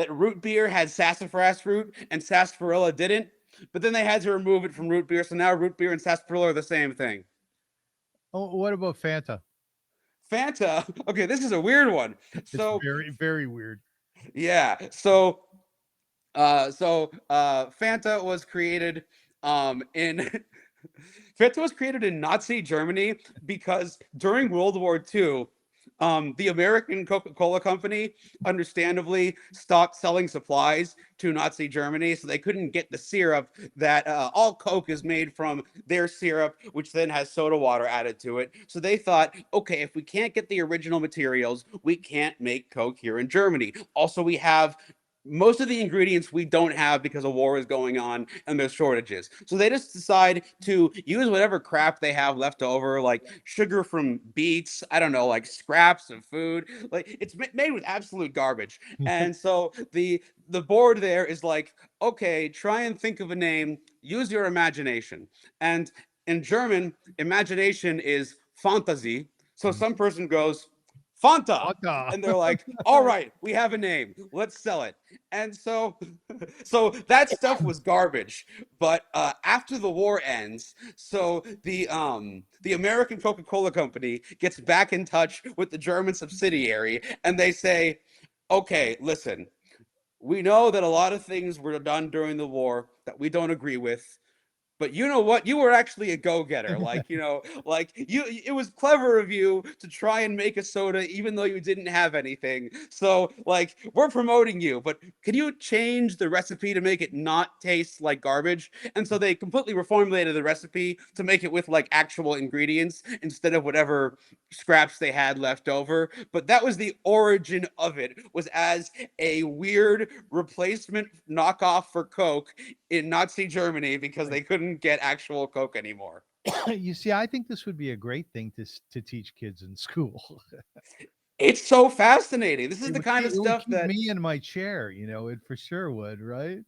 [SPEAKER 3] root beer had sassafras root and sarsaparilla didn't. But then they had to remove it from root beer, so now root beer and sarsaparilla are the same thing.
[SPEAKER 1] Oh, what about Fanta?
[SPEAKER 3] Fanta. Okay, this is a weird one.
[SPEAKER 1] It's
[SPEAKER 3] So
[SPEAKER 1] very, very weird.
[SPEAKER 3] yeah. Fanta was created in Fanta was created in Nazi Germany because during World War II, the American Coca-Cola Company understandably stopped selling supplies to Nazi Germany, so they couldn't get the syrup that all Coke is made from their syrup, which then has soda water added to it. So they thought, okay, if we can't get the original materials, we can't make Coke here in Germany. Also, we have most of the ingredients we don't have because a war is going on and there's shortages. So they just decide to use whatever crap they have left over, like sugar from beets, I don't know, like scraps of food. Like it's made with absolute garbage. And so the board there is like, okay, try and think of a name, use your imagination. And in German, imagination is Fantasie. So some person goes, Fanta.
[SPEAKER 1] Fanta.
[SPEAKER 3] And they're like, all right, we have a name. Let's sell it. And so that stuff was garbage. But after the war ends, so the American Coca-Cola Company gets back in touch with the German subsidiary, and they say, okay, listen, we know that a lot of things were done during the war that we don't agree with. But you know what? You were actually a go-getter. It was clever of you to try and make a soda even though you didn't have anything. So, like, we're promoting you, but can you change the recipe to make it not taste like garbage? And so they completely reformulated the recipe to make it with like actual ingredients instead of whatever scraps they had left over. But that was the origin of it, was as a weird replacement knockoff for Coke in Nazi Germany because they couldn't get actual Coke anymore.
[SPEAKER 1] You see, I think this would be a great thing to teach kids in school.
[SPEAKER 3] It's so fascinating. This is
[SPEAKER 1] It
[SPEAKER 3] the
[SPEAKER 1] would
[SPEAKER 3] kind
[SPEAKER 1] keep,
[SPEAKER 3] of
[SPEAKER 1] it would
[SPEAKER 3] stuff
[SPEAKER 1] keep
[SPEAKER 3] that,
[SPEAKER 1] me in my chair. It for sure would, right?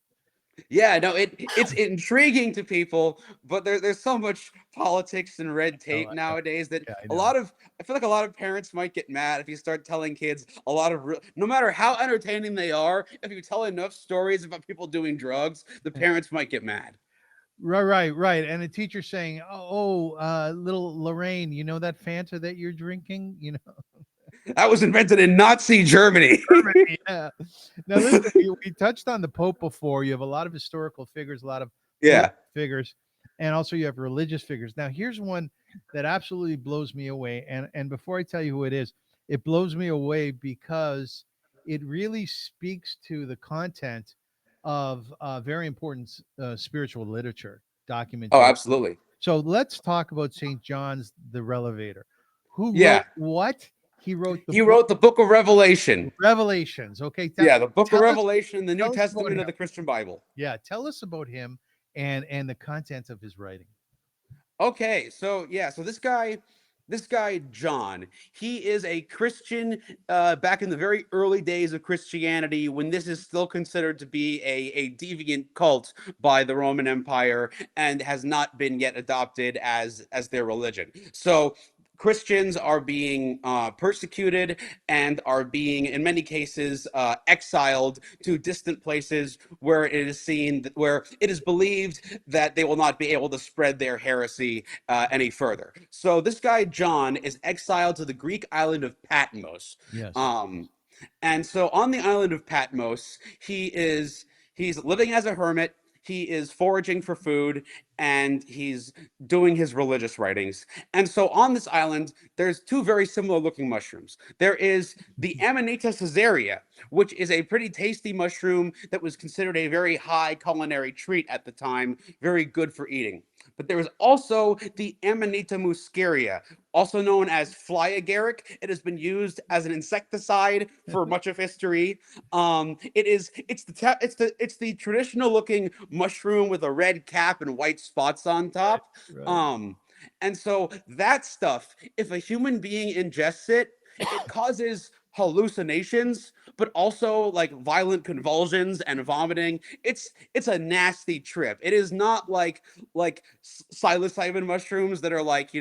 [SPEAKER 3] yeah, no, it's intriguing to people, but there's so much politics and red
[SPEAKER 1] Oh,
[SPEAKER 3] tape
[SPEAKER 1] I know.
[SPEAKER 3] nowadays that
[SPEAKER 1] Yeah, I
[SPEAKER 3] a
[SPEAKER 1] know.
[SPEAKER 3] lot of I feel like a lot of parents might get mad if you start telling kids a lot of no matter how entertaining they are, if you tell enough stories about people doing drugs, the parents might get mad.
[SPEAKER 1] Right. And a teacher saying, little Lorraine, you know that Fanta that you're drinking?
[SPEAKER 3] That was invented in Nazi Germany.
[SPEAKER 1] Germany, yeah. Now listen, we touched on the Pope before. You have a lot of historical figures, a lot of
[SPEAKER 3] Yeah.
[SPEAKER 1] political figures, and also you have religious figures. Now here's one that absolutely blows me away. And before I tell you who it blows me away because it really speaks to the content of very important spiritual literature
[SPEAKER 3] Oh,
[SPEAKER 1] documentation.
[SPEAKER 3] absolutely.
[SPEAKER 1] So let's talk about St. John's the Revelator. Who wrote
[SPEAKER 3] Yeah.
[SPEAKER 1] what? He wrote the
[SPEAKER 3] He
[SPEAKER 1] book
[SPEAKER 3] wrote the Book of Revelation.
[SPEAKER 1] Revelations. Okay,
[SPEAKER 3] Yeah, the Book of
[SPEAKER 1] tell us
[SPEAKER 3] Revelation, the New
[SPEAKER 1] tell us about
[SPEAKER 3] Testament
[SPEAKER 1] him.
[SPEAKER 3] of the Christian Bible.
[SPEAKER 1] Yeah, tell us about him and the contents of his writing.
[SPEAKER 3] Okay, so yeah, so this guy John, he is a Christian back in the very early days of Christianity, when this is still considered to be a deviant cult by the Roman Empire, and has not been yet adopted as their religion. So Christians are being persecuted, and are being, in many cases, exiled to distant places, where it is seen where it is believed that they will not be able to spread their heresy any further. So this guy John is exiled to the Greek island of Patmos.
[SPEAKER 1] Yes.
[SPEAKER 3] Um, and so on the island of Patmos, he's living as a hermit. He is foraging for food, and he's doing his religious writings. And so on this island, there's two very similar looking mushrooms. There is the Amanita caesarea, which is a pretty tasty mushroom that was considered a very high culinary treat at the time, very good for eating. But there is also the Amanita muscaria, also known as fly agaric. It has been used as an insecticide for much of history. It's the traditional looking mushroom with a red cap and white spots on top.
[SPEAKER 1] Right.
[SPEAKER 3] And so that stuff, if a human being ingests it, it causes hallucinations, but also like violent convulsions and vomiting. It's a nasty trip. It is not like psilocybin mushrooms that are like,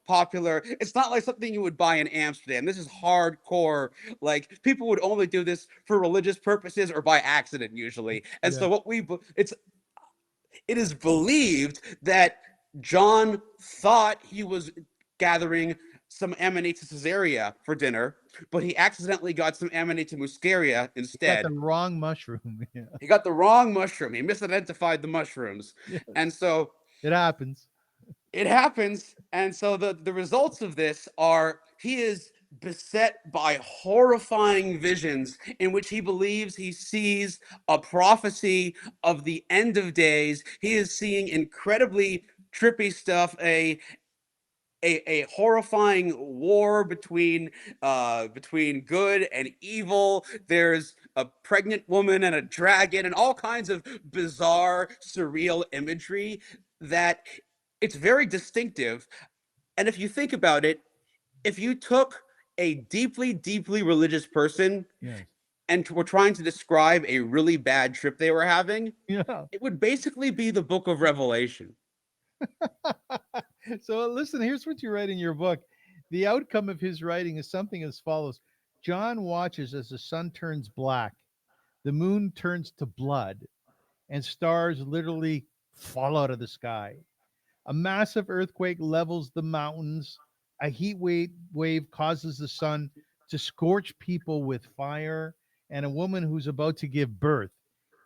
[SPEAKER 3] popular. It's not like something you would buy in Amsterdam. This is hardcore. Like, people would only do this for religious purposes or by accident usually. And
[SPEAKER 1] Yeah.
[SPEAKER 3] so it is believed that John thought he was gathering some Amanita caesarea for dinner, but he accidentally got some Amanita muscaria
[SPEAKER 1] Got the
[SPEAKER 3] instead.
[SPEAKER 1] wrong mushroom. Yeah.
[SPEAKER 3] He got the wrong mushroom. He misidentified the mushrooms.
[SPEAKER 1] Yes.
[SPEAKER 3] And so
[SPEAKER 1] It happens.
[SPEAKER 3] it happens. And so the results of this are, he is beset by horrifying visions in which he believes he sees a prophecy of the end of days. He is seeing incredibly trippy stuff, a horrifying war between good and evil. There's a pregnant woman and a dragon and all kinds of bizarre, surreal imagery that it's very distinctive. And if you think about it, if you took a deeply, deeply religious person
[SPEAKER 1] Yes.
[SPEAKER 3] and were trying to describe a really bad trip they were having,
[SPEAKER 1] Yeah.
[SPEAKER 3] it would basically be the book of Revelation.
[SPEAKER 1] So listen, here's what you write in your book. The outcome of his writing is something as follows. John watches as the sun turns black, the moon turns to blood, and stars literally fall out of the sky. A massive earthquake levels the mountains. A heat wave causes the sun to scorch people with fire. And a woman who's about to give birth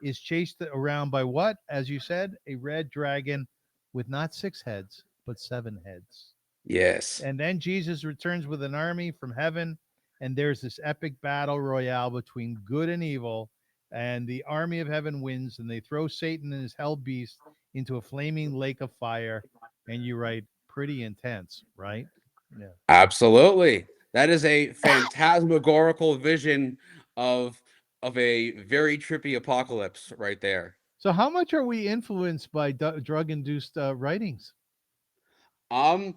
[SPEAKER 1] is chased around by what? As you said, a red dragon with not six heads, but seven heads.
[SPEAKER 3] Yes.
[SPEAKER 1] And then Jesus returns with an army from heaven, and there's this epic battle royale between good and evil. And the army of heaven wins, and they throw Satan and his hell beast into a flaming lake of fire. And you write, pretty intense, right? Yeah.
[SPEAKER 3] Absolutely. That is a phantasmagorical vision of of a very trippy apocalypse right there.
[SPEAKER 1] So, how much are we influenced by drug induced writings?
[SPEAKER 3] Um,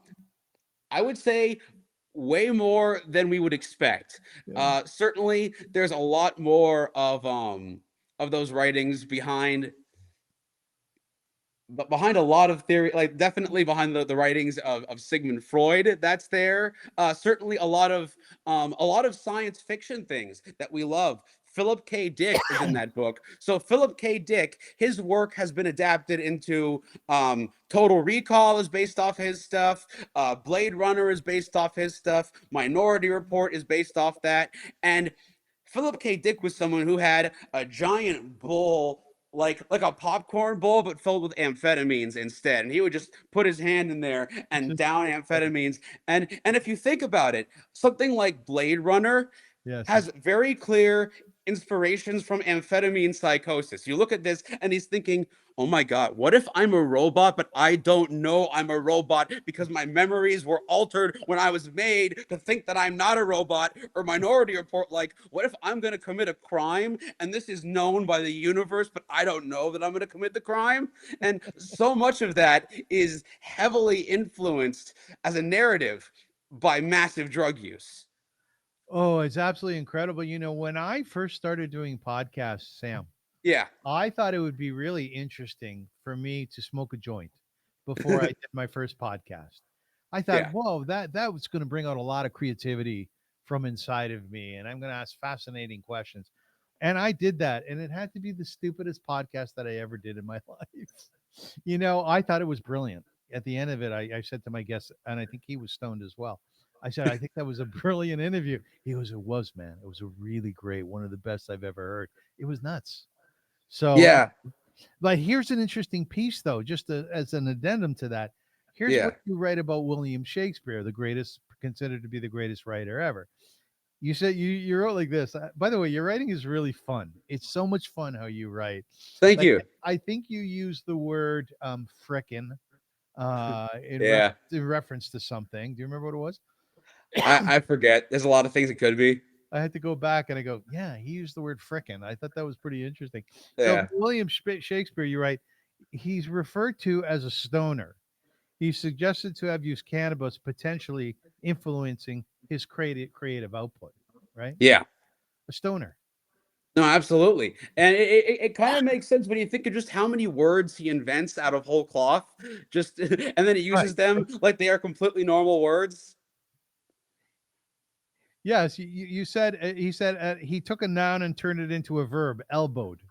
[SPEAKER 3] I would say way more than we would expect.
[SPEAKER 1] Yeah.
[SPEAKER 3] Certainly, there's a lot more of those writings behind, but behind a lot of theory, like definitely behind the writings of Sigmund Freud, that's there. Certainly a lot of science fiction things that we love. Philip K. Dick is in that book. So Philip K. Dick, his work has been adapted into Total Recall is based off his stuff. Blade Runner is based off his stuff. Minority Report is based off that. And Philip K. Dick was someone who had a giant bowl, like a popcorn bowl, but filled with amphetamines instead. And he would just put his hand in there and
[SPEAKER 1] Just
[SPEAKER 3] down amphetamines. And if you think about it, something like Blade Runner
[SPEAKER 1] yes.
[SPEAKER 3] has very clear inspirations from amphetamine psychosis. You look at this and he's thinking, oh my God, what if I'm a robot, but I don't know I'm a robot because my memories were altered when I was made to think that I'm not a robot? Or Minority Report, like, what if I'm going to commit a crime and this is known by the universe, but I don't know that I'm going to commit the crime? And so much of that is heavily influenced as a narrative by massive drug use.
[SPEAKER 1] Oh, it's absolutely incredible. When I first started doing podcasts, Sam,
[SPEAKER 3] Yeah,
[SPEAKER 1] I thought it would be really interesting for me to smoke a joint before I did my first podcast. I thought,
[SPEAKER 3] yeah,
[SPEAKER 1] whoa, that was going to bring out a lot of creativity from inside of me, and I'm going to ask fascinating questions. And I did that, and it had to be the stupidest podcast that I ever did in my life. I thought it was brilliant. At the end of it, I said to my guest, and I think he was stoned as well. I said, I think that was a brilliant interview. He goes, it was, man. It was a really great, one of the best I've ever heard. It was nuts. So,
[SPEAKER 3] yeah,
[SPEAKER 1] but here's an interesting piece, though, just as an addendum to that. Here's what
[SPEAKER 3] yeah.
[SPEAKER 1] you write about William Shakespeare, the greatest, considered to be the greatest writer ever. You said you wrote like this. By the way, your writing is really fun. It's so much fun how you write.
[SPEAKER 3] Thank
[SPEAKER 1] Like
[SPEAKER 3] you.
[SPEAKER 1] I think you use the word frickin'
[SPEAKER 3] Yeah,
[SPEAKER 1] in reference to something. Do you remember what it was?
[SPEAKER 3] I forget. There's a lot of things it could be.
[SPEAKER 1] I had to go back and I go, yeah, he used the word frickin'. I thought that was pretty interesting. So
[SPEAKER 3] Yeah,
[SPEAKER 1] William Shakespeare, you write, he's referred to as a stoner. He's suggested to have used cannabis, potentially influencing his creative output. Right,
[SPEAKER 3] yeah.
[SPEAKER 1] a stoner.
[SPEAKER 3] No, absolutely. And it kind of makes sense when you think of just how many words he invents out of whole cloth, just and then he
[SPEAKER 1] Right.
[SPEAKER 3] uses them like they are completely normal words.
[SPEAKER 1] Yes, you said he said he took a noun and turned it into a verb, elbowed.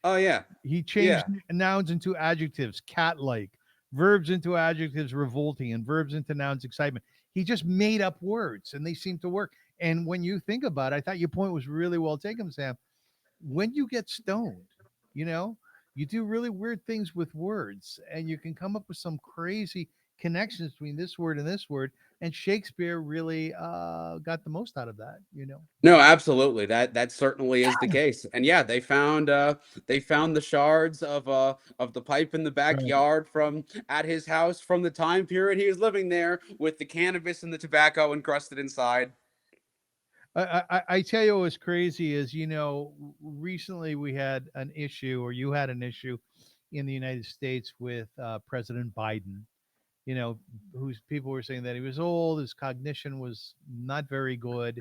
[SPEAKER 3] Oh yeah.
[SPEAKER 1] He changed
[SPEAKER 3] Yeah.
[SPEAKER 1] nouns into adjectives, cat-like, verbs into adjectives, revolting, and verbs into nouns, excitement. He just made up words, and they seem to work. And when you think about it, I thought your point was really well taken, Sam. When you get stoned, you know, you do really weird things with words, and you can come up with some crazy connections between this word and this word. And Shakespeare really got the most out of that.
[SPEAKER 3] No, absolutely. That certainly is the case. And yeah, they found the shards of the pipe in the
[SPEAKER 1] Right.
[SPEAKER 3] backyard from at his house from the time period he was living there with the cannabis and the tobacco encrusted inside.
[SPEAKER 1] I tell you what's crazy is recently we had an issue, or you had an issue in the United States with President Biden. Whose people were saying that he was old, his cognition was not very good,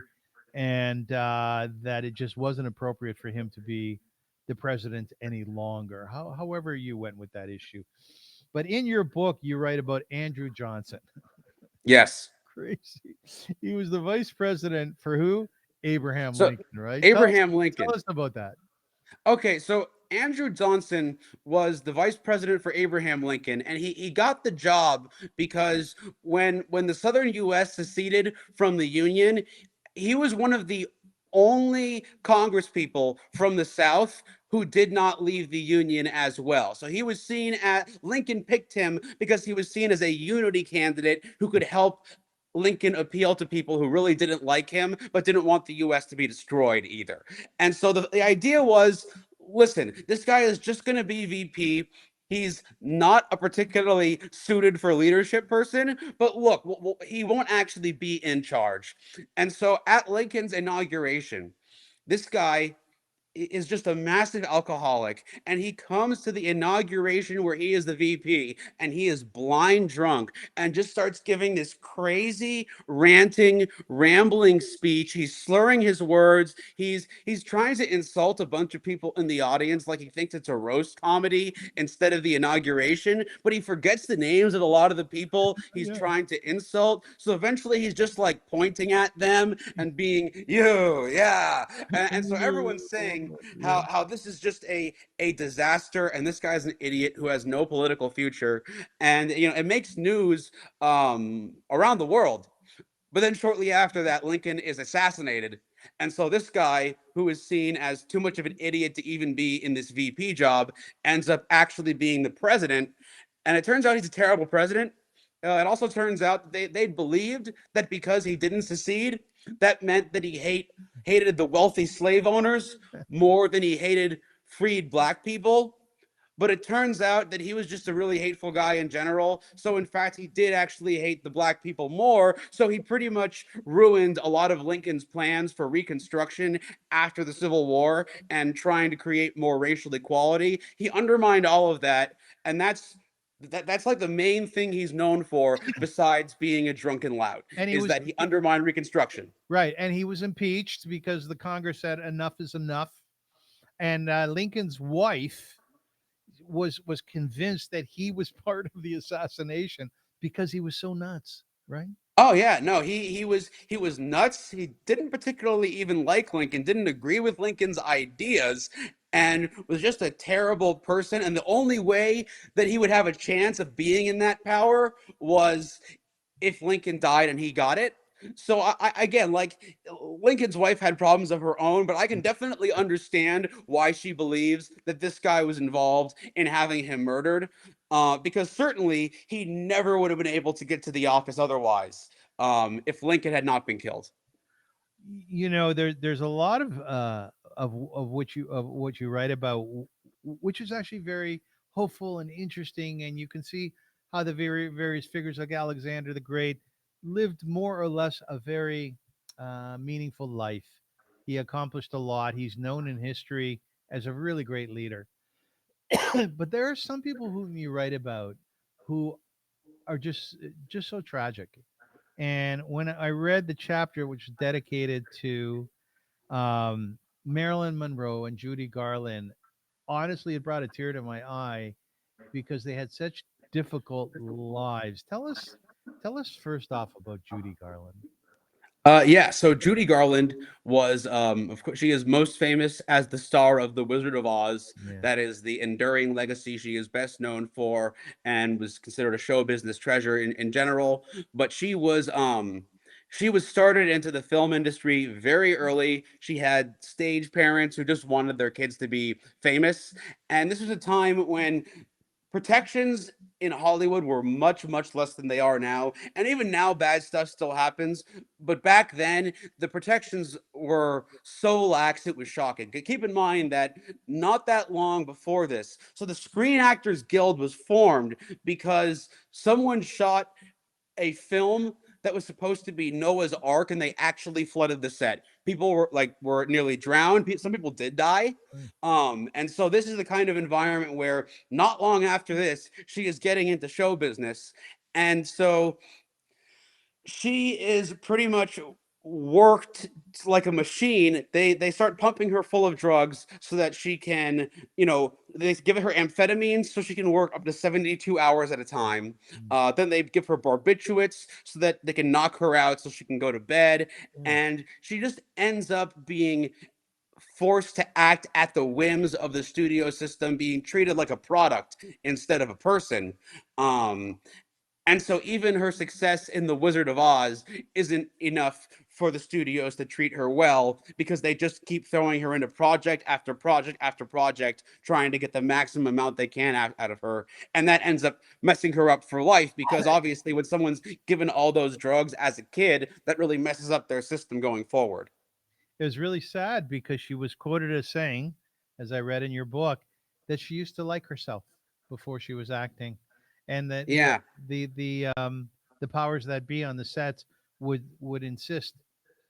[SPEAKER 1] and that it just wasn't appropriate for him to be the president any longer. However, you went with that issue, but in your book you write about Andrew Johnson.
[SPEAKER 3] Yes.
[SPEAKER 1] Crazy. He was the vice president for who? Abraham
[SPEAKER 3] So
[SPEAKER 1] Lincoln, right?
[SPEAKER 3] Abraham
[SPEAKER 1] Tell
[SPEAKER 3] Lincoln.
[SPEAKER 1] us about that.
[SPEAKER 3] Okay, so Andrew Johnson was the vice president for Abraham Lincoln, and he got the job because when the southern U.S. seceded from the Union, he was one of the only Congress people from the South who did not leave the Union as well. So he was seen at Lincoln picked him because he was seen as a unity candidate who could help Lincoln appeal to people who really didn't like him, but didn't want the US to be destroyed either. And so the idea was listen, this guy is just going to be VP. He's not a particularly suited for leadership person, but look, he won't actually be in charge. And so at Lincoln's inauguration, this guy is just a massive alcoholic, and he comes to the inauguration where he is the VP, and he is blind drunk and just starts giving this crazy ranting rambling speech. He's slurring his words. He's trying to insult a bunch of people in the audience like he thinks it's a roast comedy instead of the inauguration, but he forgets the names of a lot of the people he's
[SPEAKER 1] Yeah.
[SPEAKER 3] trying to insult. So eventually he's just like pointing at them and being you, yeah. And so everyone's saying
[SPEAKER 1] Yeah.
[SPEAKER 3] how this is just a disaster, and this guy's an idiot who has no political future, and it makes news around the world. But then shortly after that, Lincoln is assassinated, and so this guy who is seen as too much of an idiot to even be in this VP job ends up actually being the president, and it turns out he's a terrible president. it also turns out they believed that because he didn't secede, that meant that hated the wealthy slave owners more than he hated freed black people. But it turns out that he was just a really hateful guy in general. So in fact, he did actually hate the black people more. So he pretty much ruined a lot of Lincoln's plans for Reconstruction after the Civil War and trying to create more racial equality. He undermined all of that, and that's like the main thing he's known for, besides being a drunken lout,
[SPEAKER 1] And he
[SPEAKER 3] is
[SPEAKER 1] was
[SPEAKER 3] that he undermined Reconstruction.
[SPEAKER 1] right, and he was impeached because the Congress said enough is enough. And Lincoln's wife was convinced that he was part of the assassination because he was so nuts, right?
[SPEAKER 3] Oh yeah, no, he was nuts. He didn't particularly even like Lincoln, didn't agree with Lincoln's ideas, and was just a terrible person. And the only way that he would have a chance of being in that power was if Lincoln died and he got it. So again, like, Lincoln's wife had problems of her own, but I can definitely understand why she believes that this guy was involved in having him murdered, because certainly he never would have been able to get to the office otherwise, if Lincoln had not been killed.
[SPEAKER 1] You know, there's a lot of what you write about, which is actually very hopeful and interesting, and you can see how the various figures like Alexander the Great lived more or less a very meaningful life. He accomplished a lot. He's known in history as a really great leader. But there are some people whom you write about who are just so tragic. And when I read the chapter which is dedicated to Marilyn Monroe and Judy Garland, honestly, it brought a tear to my eye because they had such difficult lives. Tell us first off about Judy Garland.
[SPEAKER 3] Yeah, so Judy Garland was, of course, she is most famous as the star of The Wizard of Oz.
[SPEAKER 1] Yeah.
[SPEAKER 3] That is the enduring legacy she is best known for, and was considered a show business treasure in general. But she was started into the film industry very early. She had stage parents who just wanted their kids to be famous. And this was a time when protections in Hollywood were much, much less than they are now. And even now, bad stuff still happens. But back then, the protections were so lax, it was shocking. Keep in mind that not that long before this, so the Screen Actors Guild was formed because someone shot a film that was supposed to be Noah's Ark, and they actually flooded the set. People were nearly drowned. Some people did die.
[SPEAKER 1] Mm.
[SPEAKER 3] And so this is the kind of environment where not long after this, she is getting into show business. And so she is pretty much worked like a machine. They start pumping her full of drugs so that she can, they give her amphetamines so she can work up to 72 hours at a time.
[SPEAKER 1] Mm.
[SPEAKER 3] Then they give her barbiturates so that they can knock her out so she can go to bed.
[SPEAKER 1] Mm.
[SPEAKER 3] And she just ends up being forced to act at the whims of the studio system, being treated like a product instead of a person. Um, and so even her success in The Wizard of Oz isn't enough for the studios to treat her well, because they just keep throwing her into project after project after project, trying to get the maximum amount they can out of her. And that ends up messing her up for life, because obviously when someone's given all those drugs as a kid, that really messes up their system going forward.
[SPEAKER 1] It was really sad because she was quoted as saying, as I read in your book, that she used to like herself before she was acting, and that
[SPEAKER 3] Yeah.
[SPEAKER 1] the powers that be on the sets would insist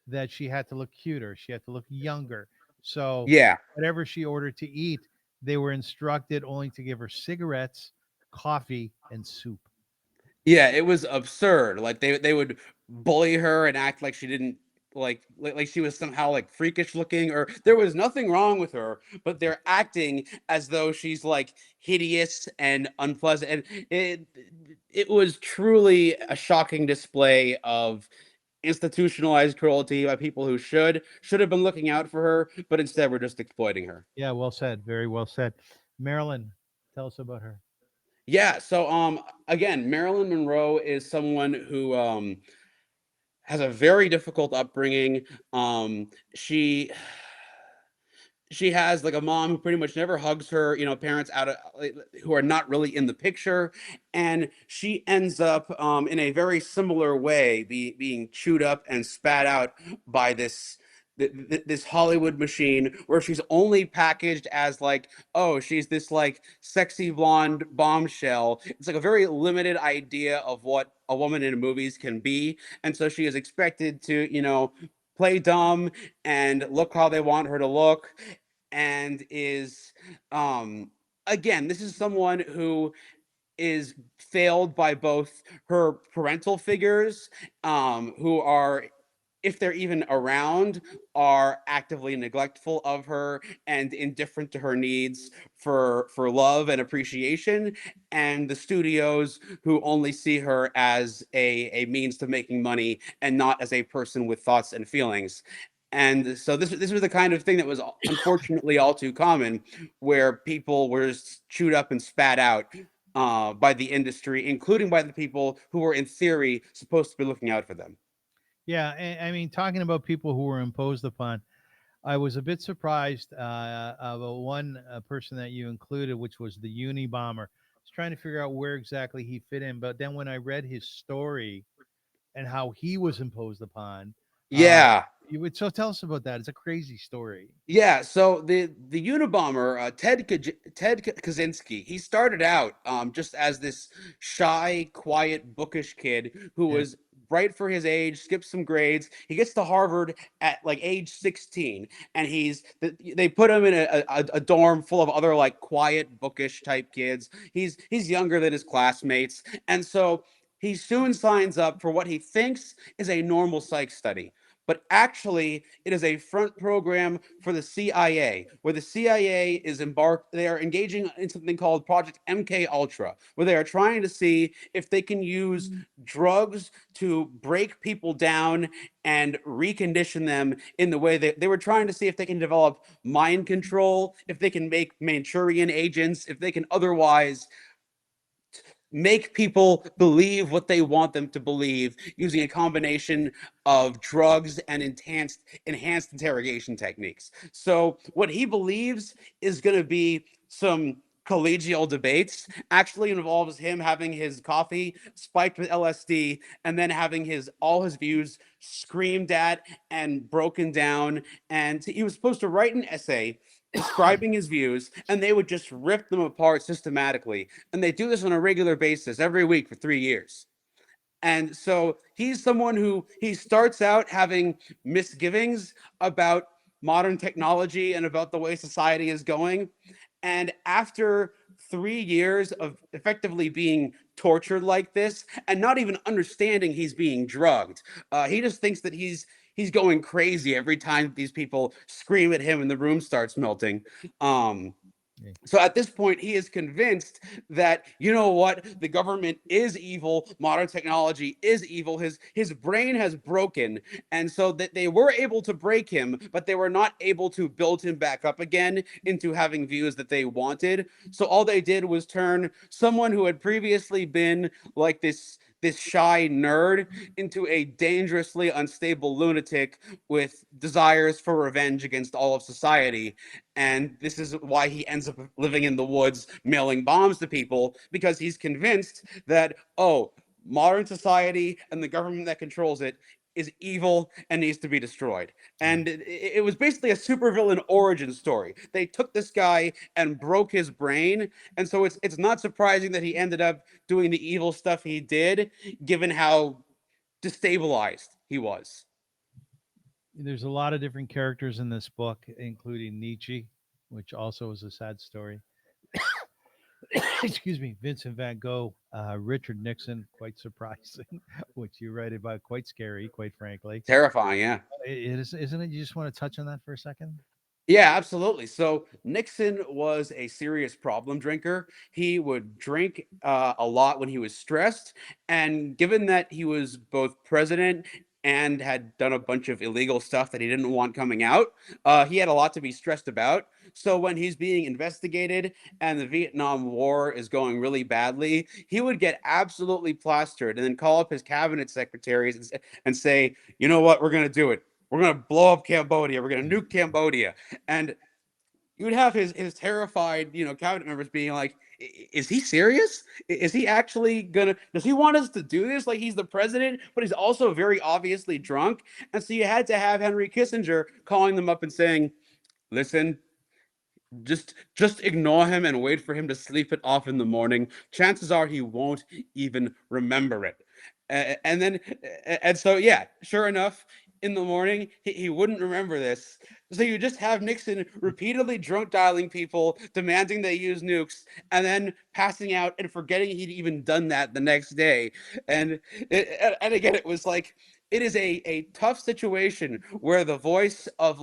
[SPEAKER 1] that she had to look cuter, she had to look younger. So
[SPEAKER 3] Yeah.
[SPEAKER 1] whatever she ordered to eat, they were instructed only to give her cigarettes, coffee, and soup.
[SPEAKER 3] Yeah, it was absurd. Like they would bully her and act like she didn't like she was somehow like freakish looking, or there was nothing wrong with her, but they're acting as though she's like hideous and unpleasant. And it was truly a shocking display of institutionalized cruelty by people who should have been looking out for her, but instead were just exploiting her.
[SPEAKER 1] Yeah, well said. Very well said. Marilyn, tell us about her.
[SPEAKER 3] Yeah, so again, Marilyn Monroe is someone who has a very difficult upbringing. Um she she has like a mom who pretty much never hugs her, parents out of who are not really in the picture, and she ends up in a very similar way being chewed up and spat out by this Hollywood machine, where she's only packaged as like, oh, she's this like sexy blonde bombshell. It's like a very limited idea of what a woman in movies can be, and so she is expected to, play dumb and look how they want her to look, and is again, this is someone who is failed by both her parental figures, who are, if they're even around, are actively neglectful of her and indifferent to her needs for love and appreciation, and the studios, who only see her as a means to making money and not as a person with thoughts and feelings. And so this was the kind of thing that was unfortunately all too common, where people were just chewed up and spat out by the industry, including by the people who were in theory supposed to be looking out for them.
[SPEAKER 1] Yeah, I mean, talking about people who were imposed upon, I was a bit surprised of one person that you included, which was the Unabomber. I was trying to figure out where exactly he fit in, but then when I read his story and how he was imposed upon, uh,
[SPEAKER 3] Yeah.
[SPEAKER 1] you would so tell us about that. It's a crazy story.
[SPEAKER 3] Yeah, so the Unabomber, Ted Kaczynski, he started out just as this shy, quiet, bookish kid who
[SPEAKER 1] Yeah,
[SPEAKER 3] was bright for his age, skipped some grades. He gets to Harvard at like age 16, and they put him in a dorm full of other like quiet, bookish type kids. He's younger than his classmates, and so he soon signs up for what he thinks is a normal psych study, but actually it is a front program for the CIA, where the CIA is they are engaging in something called Project MK Ultra, where they are trying to see if they can use drugs to break people down and recondition them in the way that they were trying to see if they can develop mind control, if they can make Manchurian agents, if they can otherwise make people believe what they want them to believe using a combination of drugs and enhanced interrogation techniques. So what he believes is going to be some collegial debates actually involves him having his coffee spiked with LSD and then having his all his views screamed at and broken down, and he was supposed to write an essay describing his views, and they would just rip them apart systematically, and they do this on a regular basis every week for 3 years. And so he's someone who he starts out having misgivings about modern technology and about the way society is going. And after 3 years of effectively being tortured like this and not even understanding he's being drugged, he just thinks that he's going crazy every time these people scream at him and the room starts melting. Um,
[SPEAKER 1] yeah.
[SPEAKER 3] so at this point, he is convinced that, you know what, the government is evil, modern technology is evil. His brain has broken, and so that they were able to break him, but they were not able to build him back up again into having views that they wanted. So all they did was turn someone who had previously been like this shy nerd into a dangerously unstable lunatic with desires for revenge against all of society. And this is why he ends up living in the woods, mailing bombs to people, because he's convinced that, oh, modern society and the government that controls it is evil and needs to be destroyed.
[SPEAKER 1] Yeah.
[SPEAKER 3] And it was basically a supervillain origin story. They took this guy and broke his brain, and so it's not surprising that he ended up doing the evil stuff he did, given how destabilized he was.
[SPEAKER 1] There's a lot of different characters in this book, including Nietzsche, which also is a sad story. Excuse me, Vincent Van Gogh, Richard Nixon, quite surprising, which you write about, quite scary, quite frankly.
[SPEAKER 3] Terrifying, yeah.
[SPEAKER 1] It is, isn't it? You just want to touch on that for a second?
[SPEAKER 3] Yeah, absolutely. So Nixon was a serious problem drinker. He would drink a lot when he was stressed. And given that he was both president and had done a bunch of illegal stuff that he didn't want coming out, he had a lot to be stressed about. So when he's being investigated and the Vietnam War is going really badly, he would get absolutely plastered and then call up his cabinet secretaries and say, you know what, we're going to do it. We're going to blow up Cambodia. We're going to nuke Cambodia. And you would have his terrified, cabinet members being like, Is he serious? Is he actually gonna? Does he want us to do this? Like he's the president, but he's also very obviously drunk." And so you had to have Henry Kissinger calling them up and saying, "Listen, just ignore him and wait for him to sleep it off in the morning. Chances are he won't even remember it." And then and so yeah, sure enough, in the morning he wouldn't remember this. So you just have Nixon repeatedly drunk dialing people, demanding they use nukes, and then passing out and forgetting he'd even done that the next day. And again, it was like it is a tough situation where the voice of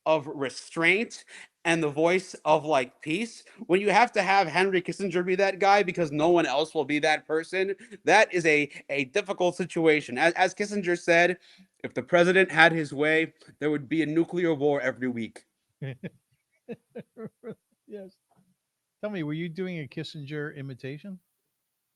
[SPEAKER 3] of restraint and the voice of like peace, when you have to have Henry Kissinger be that guy because no one else will be that person, that is a difficult situation. As Kissinger said, if the president had his way, there would be a nuclear war every week.
[SPEAKER 1] Yes. Tell me, were you doing a Kissinger imitation?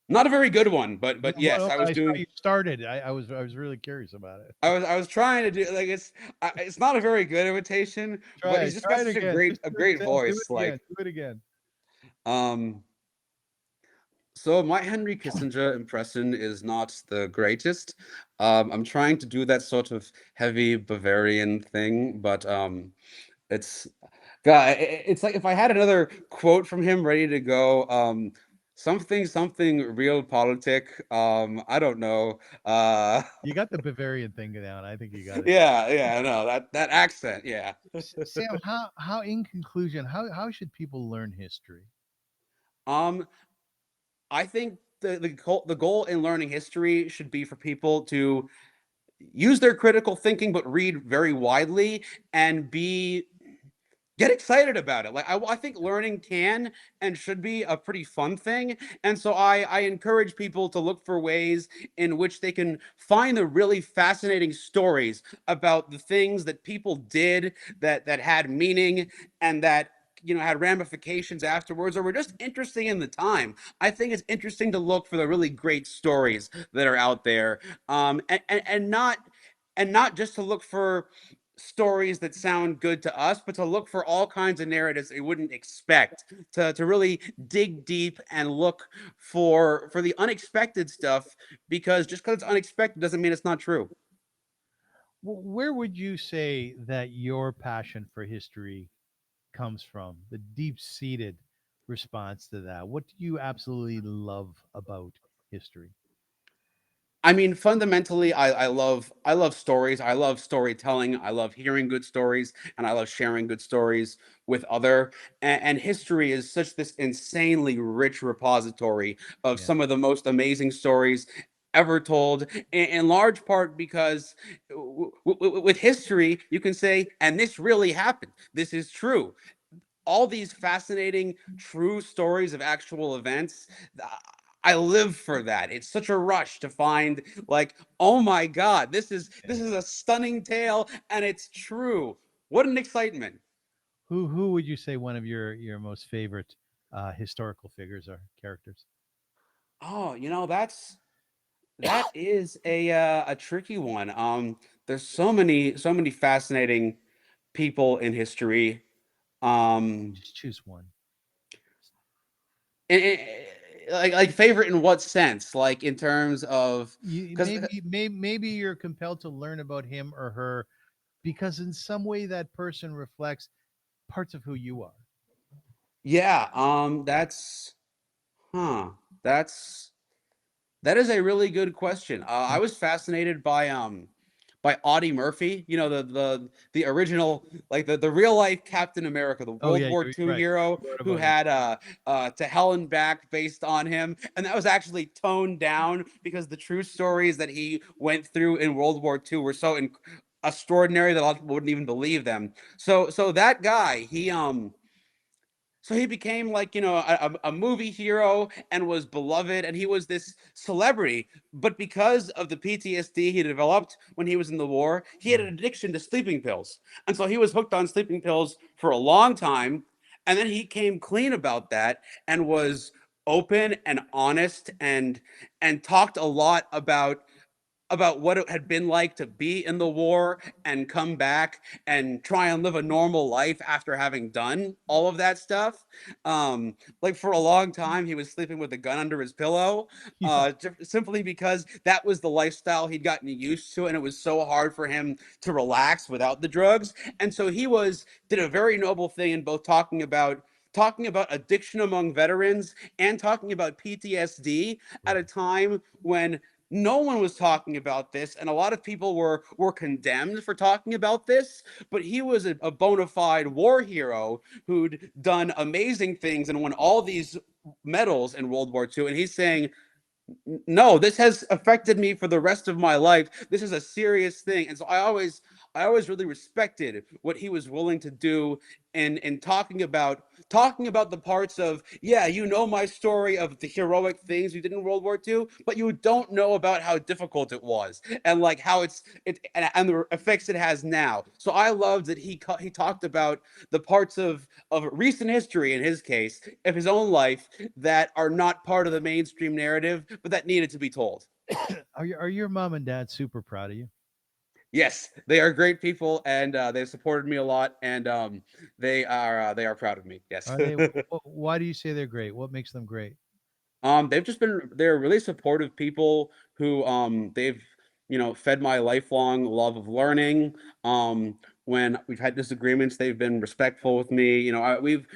[SPEAKER 3] Not a very good one, but yes,
[SPEAKER 1] Well,
[SPEAKER 3] I was
[SPEAKER 1] I saw
[SPEAKER 3] doing.
[SPEAKER 1] you started. I was really curious about it.
[SPEAKER 3] I was trying to do like it's not a very good imitation, but
[SPEAKER 1] Try
[SPEAKER 3] he's
[SPEAKER 1] it.
[SPEAKER 3] just got
[SPEAKER 1] Try it
[SPEAKER 3] such a
[SPEAKER 1] again.
[SPEAKER 3] great
[SPEAKER 1] Just
[SPEAKER 3] a
[SPEAKER 1] do it.
[SPEAKER 3] great
[SPEAKER 1] Do
[SPEAKER 3] voice.
[SPEAKER 1] it again.
[SPEAKER 3] Like
[SPEAKER 1] Do it again.
[SPEAKER 3] um So my Henry Kissinger impression is not the greatest. I'm trying to do that sort of heavy Bavarian thing, but it's God, it's like if I had another quote from him ready to go, something real politic. I don't know.
[SPEAKER 1] You got the Bavarian thing down. I think you got it.
[SPEAKER 3] Yeah, no, that accent, yeah.
[SPEAKER 1] Sam, how in conclusion, how should people learn history?
[SPEAKER 3] Um, I think the goal in learning history should be for people to use their critical thinking, but read very widely and be get excited about it. Like I think learning can and should be a pretty fun thing, and so I encourage people to look for ways in which they can find the really fascinating stories about the things that people did that had meaning and that had ramifications afterwards or were just interesting in the time. I think it's interesting to look for the really great stories that are out there, and not just to look for stories that sound good to us, but to look for all kinds of narratives we wouldn't expect, to really dig deep and look for the unexpected stuff, because just because it's unexpected doesn't mean it's not true.
[SPEAKER 1] Where would you say that your passion for history comes from? The deep-seated response to that. What do you absolutely love about history?
[SPEAKER 3] I mean, fundamentally, I love stories. I love storytelling. I love hearing good stories, and I love sharing good stories with other. And history is such this insanely rich repository of
[SPEAKER 1] Yeah.
[SPEAKER 3] some of the most amazing stories ever told. In large part because with history, you can say, "And this really happened. This is true." All these fascinating true stories of actual events. I live for that. It's such a rush to find, like, oh my god, this is a stunning tale and it's true. What an excitement.
[SPEAKER 1] Who would you say one of your most favorite historical figures are characters?
[SPEAKER 3] Oh, that is a tricky one. There's so many fascinating people in history. Um
[SPEAKER 1] Just choose one.
[SPEAKER 3] like favorite in what sense? Like in terms of
[SPEAKER 1] You
[SPEAKER 3] because
[SPEAKER 1] maybe you're compelled to learn about him or her because in some way that person reflects parts of who you are.
[SPEAKER 3] yeah, huh. That's that is a really good question. I was fascinated by Audie Murphy, the original, like the real life Captain America, the
[SPEAKER 1] Oh
[SPEAKER 3] World
[SPEAKER 1] yeah,
[SPEAKER 3] War
[SPEAKER 1] you're
[SPEAKER 3] II
[SPEAKER 1] right.
[SPEAKER 3] hero
[SPEAKER 1] You wrote
[SPEAKER 3] who
[SPEAKER 1] about him.
[SPEAKER 3] had To Hell and Back based on him, and that was actually toned down because the true stories that he went through in World War II were so extraordinary that a lot of people wouldn't even believe them. So that guy, he became like a movie hero and was beloved, and he was this celebrity, but because of the PTSD he developed when he was in the war, he had
[SPEAKER 1] Yeah.
[SPEAKER 3] an addiction to sleeping pills, and so he was hooked on sleeping pills for a long time, and then he came clean about that and was open and honest and talked a lot about about what it had been like to be in the war and come back and try and live a normal life after having done all of that stuff. Like for a long time, he was sleeping with a gun under his pillow,
[SPEAKER 1] Yeah.
[SPEAKER 3] simply because that was the lifestyle he'd gotten used to, and it was so hard for him to relax without the drugs. And so he did a very noble thing in both talking about addiction among veterans and talking about PTSD at a time when no one was talking about this, and a lot of people were condemned for talking about this. But he was a bona fide war hero who'd done amazing things and won all these medals in World War II. And he's saying, no, this has affected me for the rest of my life. This is a serious thing. And so I always really respected what he was willing to do in talking about the parts of, yeah, my story of the heroic things you did in World War II, but you don't know about how difficult it was, and like how and the effects it has now. So I loved that he talked about the parts of recent history, in his case, of his own life, that are not part of the mainstream narrative, but that needed to be told.
[SPEAKER 1] Are your mom and dad super proud of you?
[SPEAKER 3] Yes, they are great people, and they've supported me a lot, and they are proud of me. Yes.
[SPEAKER 1] Are they? Why do you say they're great? What makes them great?
[SPEAKER 3] They're really supportive people who they've fed my lifelong love of learning. When we've had disagreements, they've been respectful with me. We've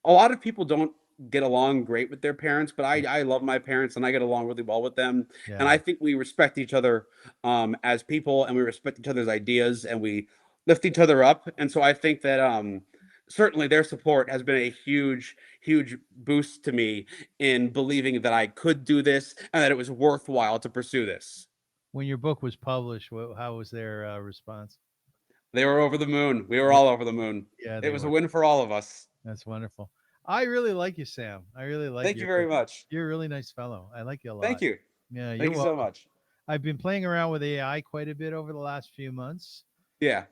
[SPEAKER 3] a lot of people don't get along great with their parents, but
[SPEAKER 1] Yeah.
[SPEAKER 3] I love my parents and I get along really well with them. And
[SPEAKER 1] Yeah.
[SPEAKER 3] I think we respect each other as people, and we respect each other's ideas, and we lift each other up. And so I think that certainly their support has been a huge, huge boost to me in believing that I could do this and that it was worthwhile to pursue this.
[SPEAKER 1] When your book was published, how was their response?
[SPEAKER 3] They were over the moon. We were
[SPEAKER 1] Yeah,
[SPEAKER 3] all over the moon.
[SPEAKER 1] yeah,
[SPEAKER 3] It
[SPEAKER 1] they
[SPEAKER 3] was a
[SPEAKER 1] were.
[SPEAKER 3] win for all of us.
[SPEAKER 1] That's wonderful. I really like you, Sam. I really like
[SPEAKER 3] Thank
[SPEAKER 1] you.
[SPEAKER 3] you very much.
[SPEAKER 1] You're a really nice fellow. I like you a
[SPEAKER 3] Thank
[SPEAKER 1] lot.
[SPEAKER 3] you.
[SPEAKER 1] Yeah, you're
[SPEAKER 3] Thank you so
[SPEAKER 1] welcome.
[SPEAKER 3] much.
[SPEAKER 1] I've been playing around with AI quite a bit over the last few months,
[SPEAKER 3] Yeah.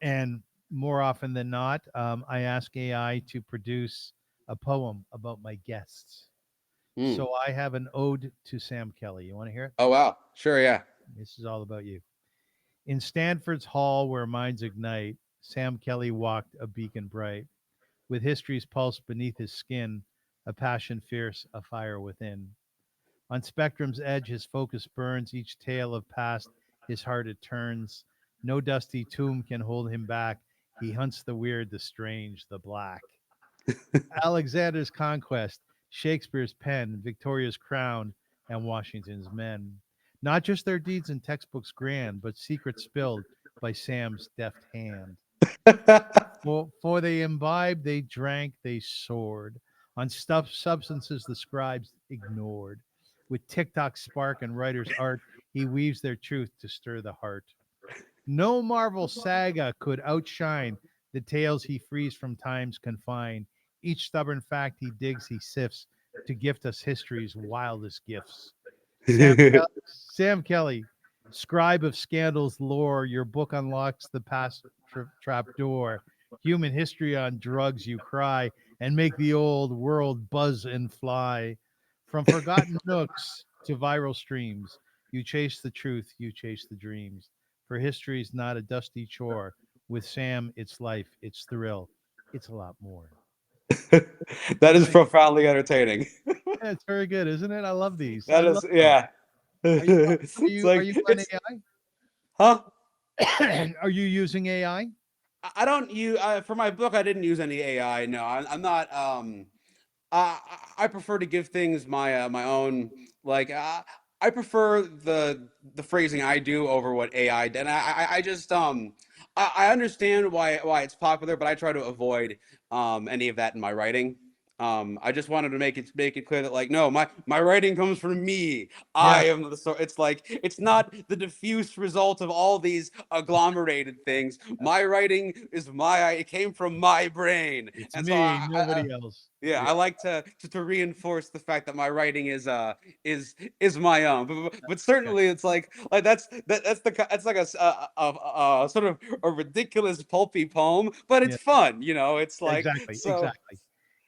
[SPEAKER 1] and more often than not, I ask AI to produce a poem about my guests.
[SPEAKER 3] Mm.
[SPEAKER 1] So I have an ode to Sam Kelly. You want to hear it?
[SPEAKER 3] Oh wow. Sure. Yeah.
[SPEAKER 1] This is all about you. In Stanford's hall where minds ignite, Sam Kelly walked a beacon bright, with history's pulse beneath his skin, a passion fierce, a fire within. On spectrum's edge, his focus burns, each tale of past, his heart it turns. No dusty tomb can hold him back. He hunts the weird, the strange, the black. Alexander's conquest, Shakespeare's pen, Victoria's crown, and Washington's men. Not just their deeds in textbooks grand, but secrets spilled by Sam's deft hand. For they imbibed, they drank, they soared on stuff substances the scribes ignored. With TikTok spark and writer's art, he weaves their truth to stir the heart. No Marvel saga could outshine the tales he frees from times confined. Each stubborn fact he digs, he sifts to gift us history's wildest gifts. Sam Kelly, scribe of scandals lore, your book unlocks the past trap door. Human history on drugs, you cry, and make the old world buzz and fly. From forgotten nooks to viral streams, you chase the truth, you chase the dreams. For history's not a dusty chore. With Sam, it's life, it's thrill, it's a lot more. What
[SPEAKER 3] That
[SPEAKER 1] do you
[SPEAKER 3] is
[SPEAKER 1] think?
[SPEAKER 3] profoundly entertaining.
[SPEAKER 1] Yeah, it's very good, isn't it? I love these. I
[SPEAKER 3] That
[SPEAKER 1] love
[SPEAKER 3] is,
[SPEAKER 1] them.
[SPEAKER 3] yeah.
[SPEAKER 1] Are you
[SPEAKER 3] It's
[SPEAKER 1] are
[SPEAKER 3] like
[SPEAKER 1] you on
[SPEAKER 3] it's huh?
[SPEAKER 1] AI? Are you using AI?
[SPEAKER 3] I don't use for my book. I didn't use any AI. No, I'm not. I prefer to give things my own. Like I prefer the phrasing I do over what AI did. And I just I understand why it's popular, but I try to avoid any of that in my writing. I just wanted to make it clear that, like, no, my writing comes from me.
[SPEAKER 1] Yeah,
[SPEAKER 3] I am the source. It's like it's not the diffuse result of all these agglomerated things. My writing is it came from my brain,
[SPEAKER 1] it's
[SPEAKER 3] and so
[SPEAKER 1] me, nobody else.
[SPEAKER 3] yeah,
[SPEAKER 1] Yeah,
[SPEAKER 3] I like to reinforce the fact that my writing is my own, but
[SPEAKER 1] okay.
[SPEAKER 3] certainly it's like that's like a sort of a ridiculous pulpy poem, but
[SPEAKER 1] Yeah,
[SPEAKER 3] it's fun, It's like
[SPEAKER 1] exactly,
[SPEAKER 3] so.
[SPEAKER 1] exactly.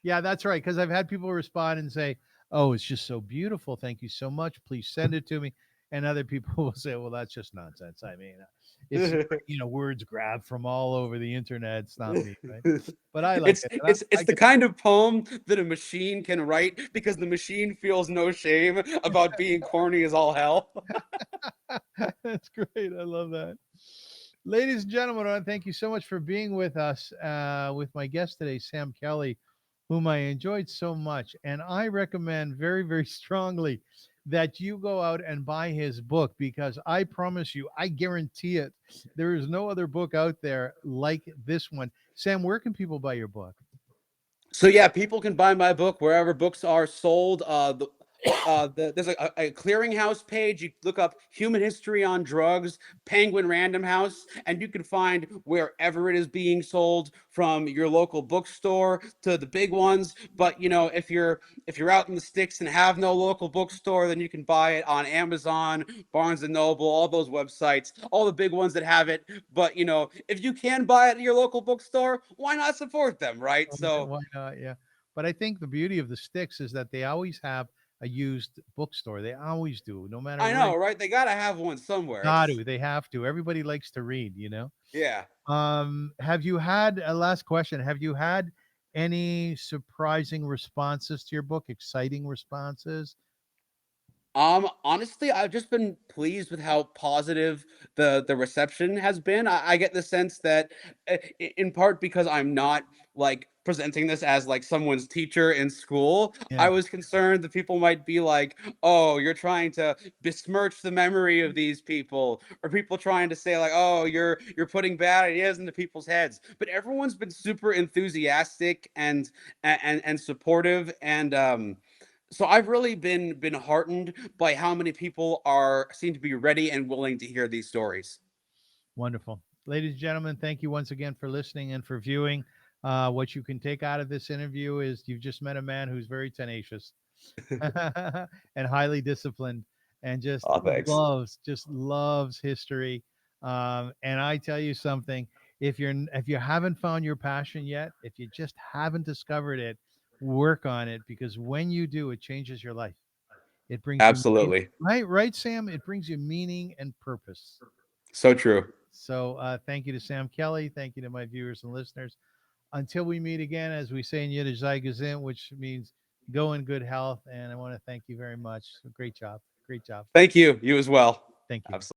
[SPEAKER 1] Yeah, that's right. Because I've had people respond and say, "Oh, it's just so beautiful. Thank you so much. Please send it to me." and other people will say, well, that's just nonsense. I mean, it's words grabbed from all over the internet. It's not me, right? But I like
[SPEAKER 3] it's
[SPEAKER 1] it, and
[SPEAKER 3] it's
[SPEAKER 1] I
[SPEAKER 3] it's the
[SPEAKER 1] get
[SPEAKER 3] kind of poem that a machine can write because the machine feels no shame about being corny as all hell.
[SPEAKER 1] that's great. I love that. Ladies and gentlemen, I want to thank you so much for being with us, with my guest today, Sam Kelly, whom I enjoyed so much. And I recommend very, very strongly that you go out and buy his book, because I promise you, I guarantee it, there is no other book out there like this one. Sam, where can people buy your book?
[SPEAKER 3] So yeah, people can buy my book wherever books are sold. There's a clearinghouse page. You look up "Human History on Drugs," Penguin Random House, and you can find wherever it is being sold, from your local bookstore to the big ones. But if you're out in the sticks and have no local bookstore, then you can buy it on Amazon, Barnes and Noble, all those websites, all the big ones that have it. But if you can buy it at your local bookstore, why not support them, right? So
[SPEAKER 1] Why not? Yeah. But I think the beauty of the sticks is that they always have a used bookstore. They always do, no matter
[SPEAKER 3] I
[SPEAKER 1] where.
[SPEAKER 3] know, right? They gotta have one somewhere.
[SPEAKER 1] Got
[SPEAKER 3] It's
[SPEAKER 1] to. They have to. Everybody likes to read.
[SPEAKER 3] Yeah.
[SPEAKER 1] Have you had a last question? Have you had any surprising responses to your book? Exciting responses?
[SPEAKER 3] Honestly, I've just been pleased with how positive the reception has been. I get the sense that, in part because I'm not like presenting this as like someone's teacher in school,
[SPEAKER 1] Yeah.
[SPEAKER 3] I was concerned that people might be like, "Oh, you're trying to besmirch the memory of these people," or people trying to say like, "Oh, you're putting bad ideas into people's heads." But everyone's been super enthusiastic and supportive, and so I've really been heartened by how many people are seem to be ready and willing to hear these stories.
[SPEAKER 1] Wonderful. Ladies and gentlemen, thank you once again for listening and for viewing. What you can take out of this interview is you've just met a man who's very tenacious and highly disciplined, and just
[SPEAKER 3] Oh, thanks.
[SPEAKER 1] loves history. And I tell you something, if you haven't found your passion yet, if you just haven't discovered it, work on it, because when you do, it changes your life. It brings you
[SPEAKER 3] Absolutely.
[SPEAKER 1] right, Sam. It brings you meaning and purpose.
[SPEAKER 3] So true.
[SPEAKER 1] So thank you to Sam Kelly. Thank you to my viewers and listeners. Until we meet again, as we say in Yiddish, sei gesund, which means go in good health. And I want to thank you very much. Great job. Great job.
[SPEAKER 3] Thank you. You as well.
[SPEAKER 1] Thank you.
[SPEAKER 3] Absolutely.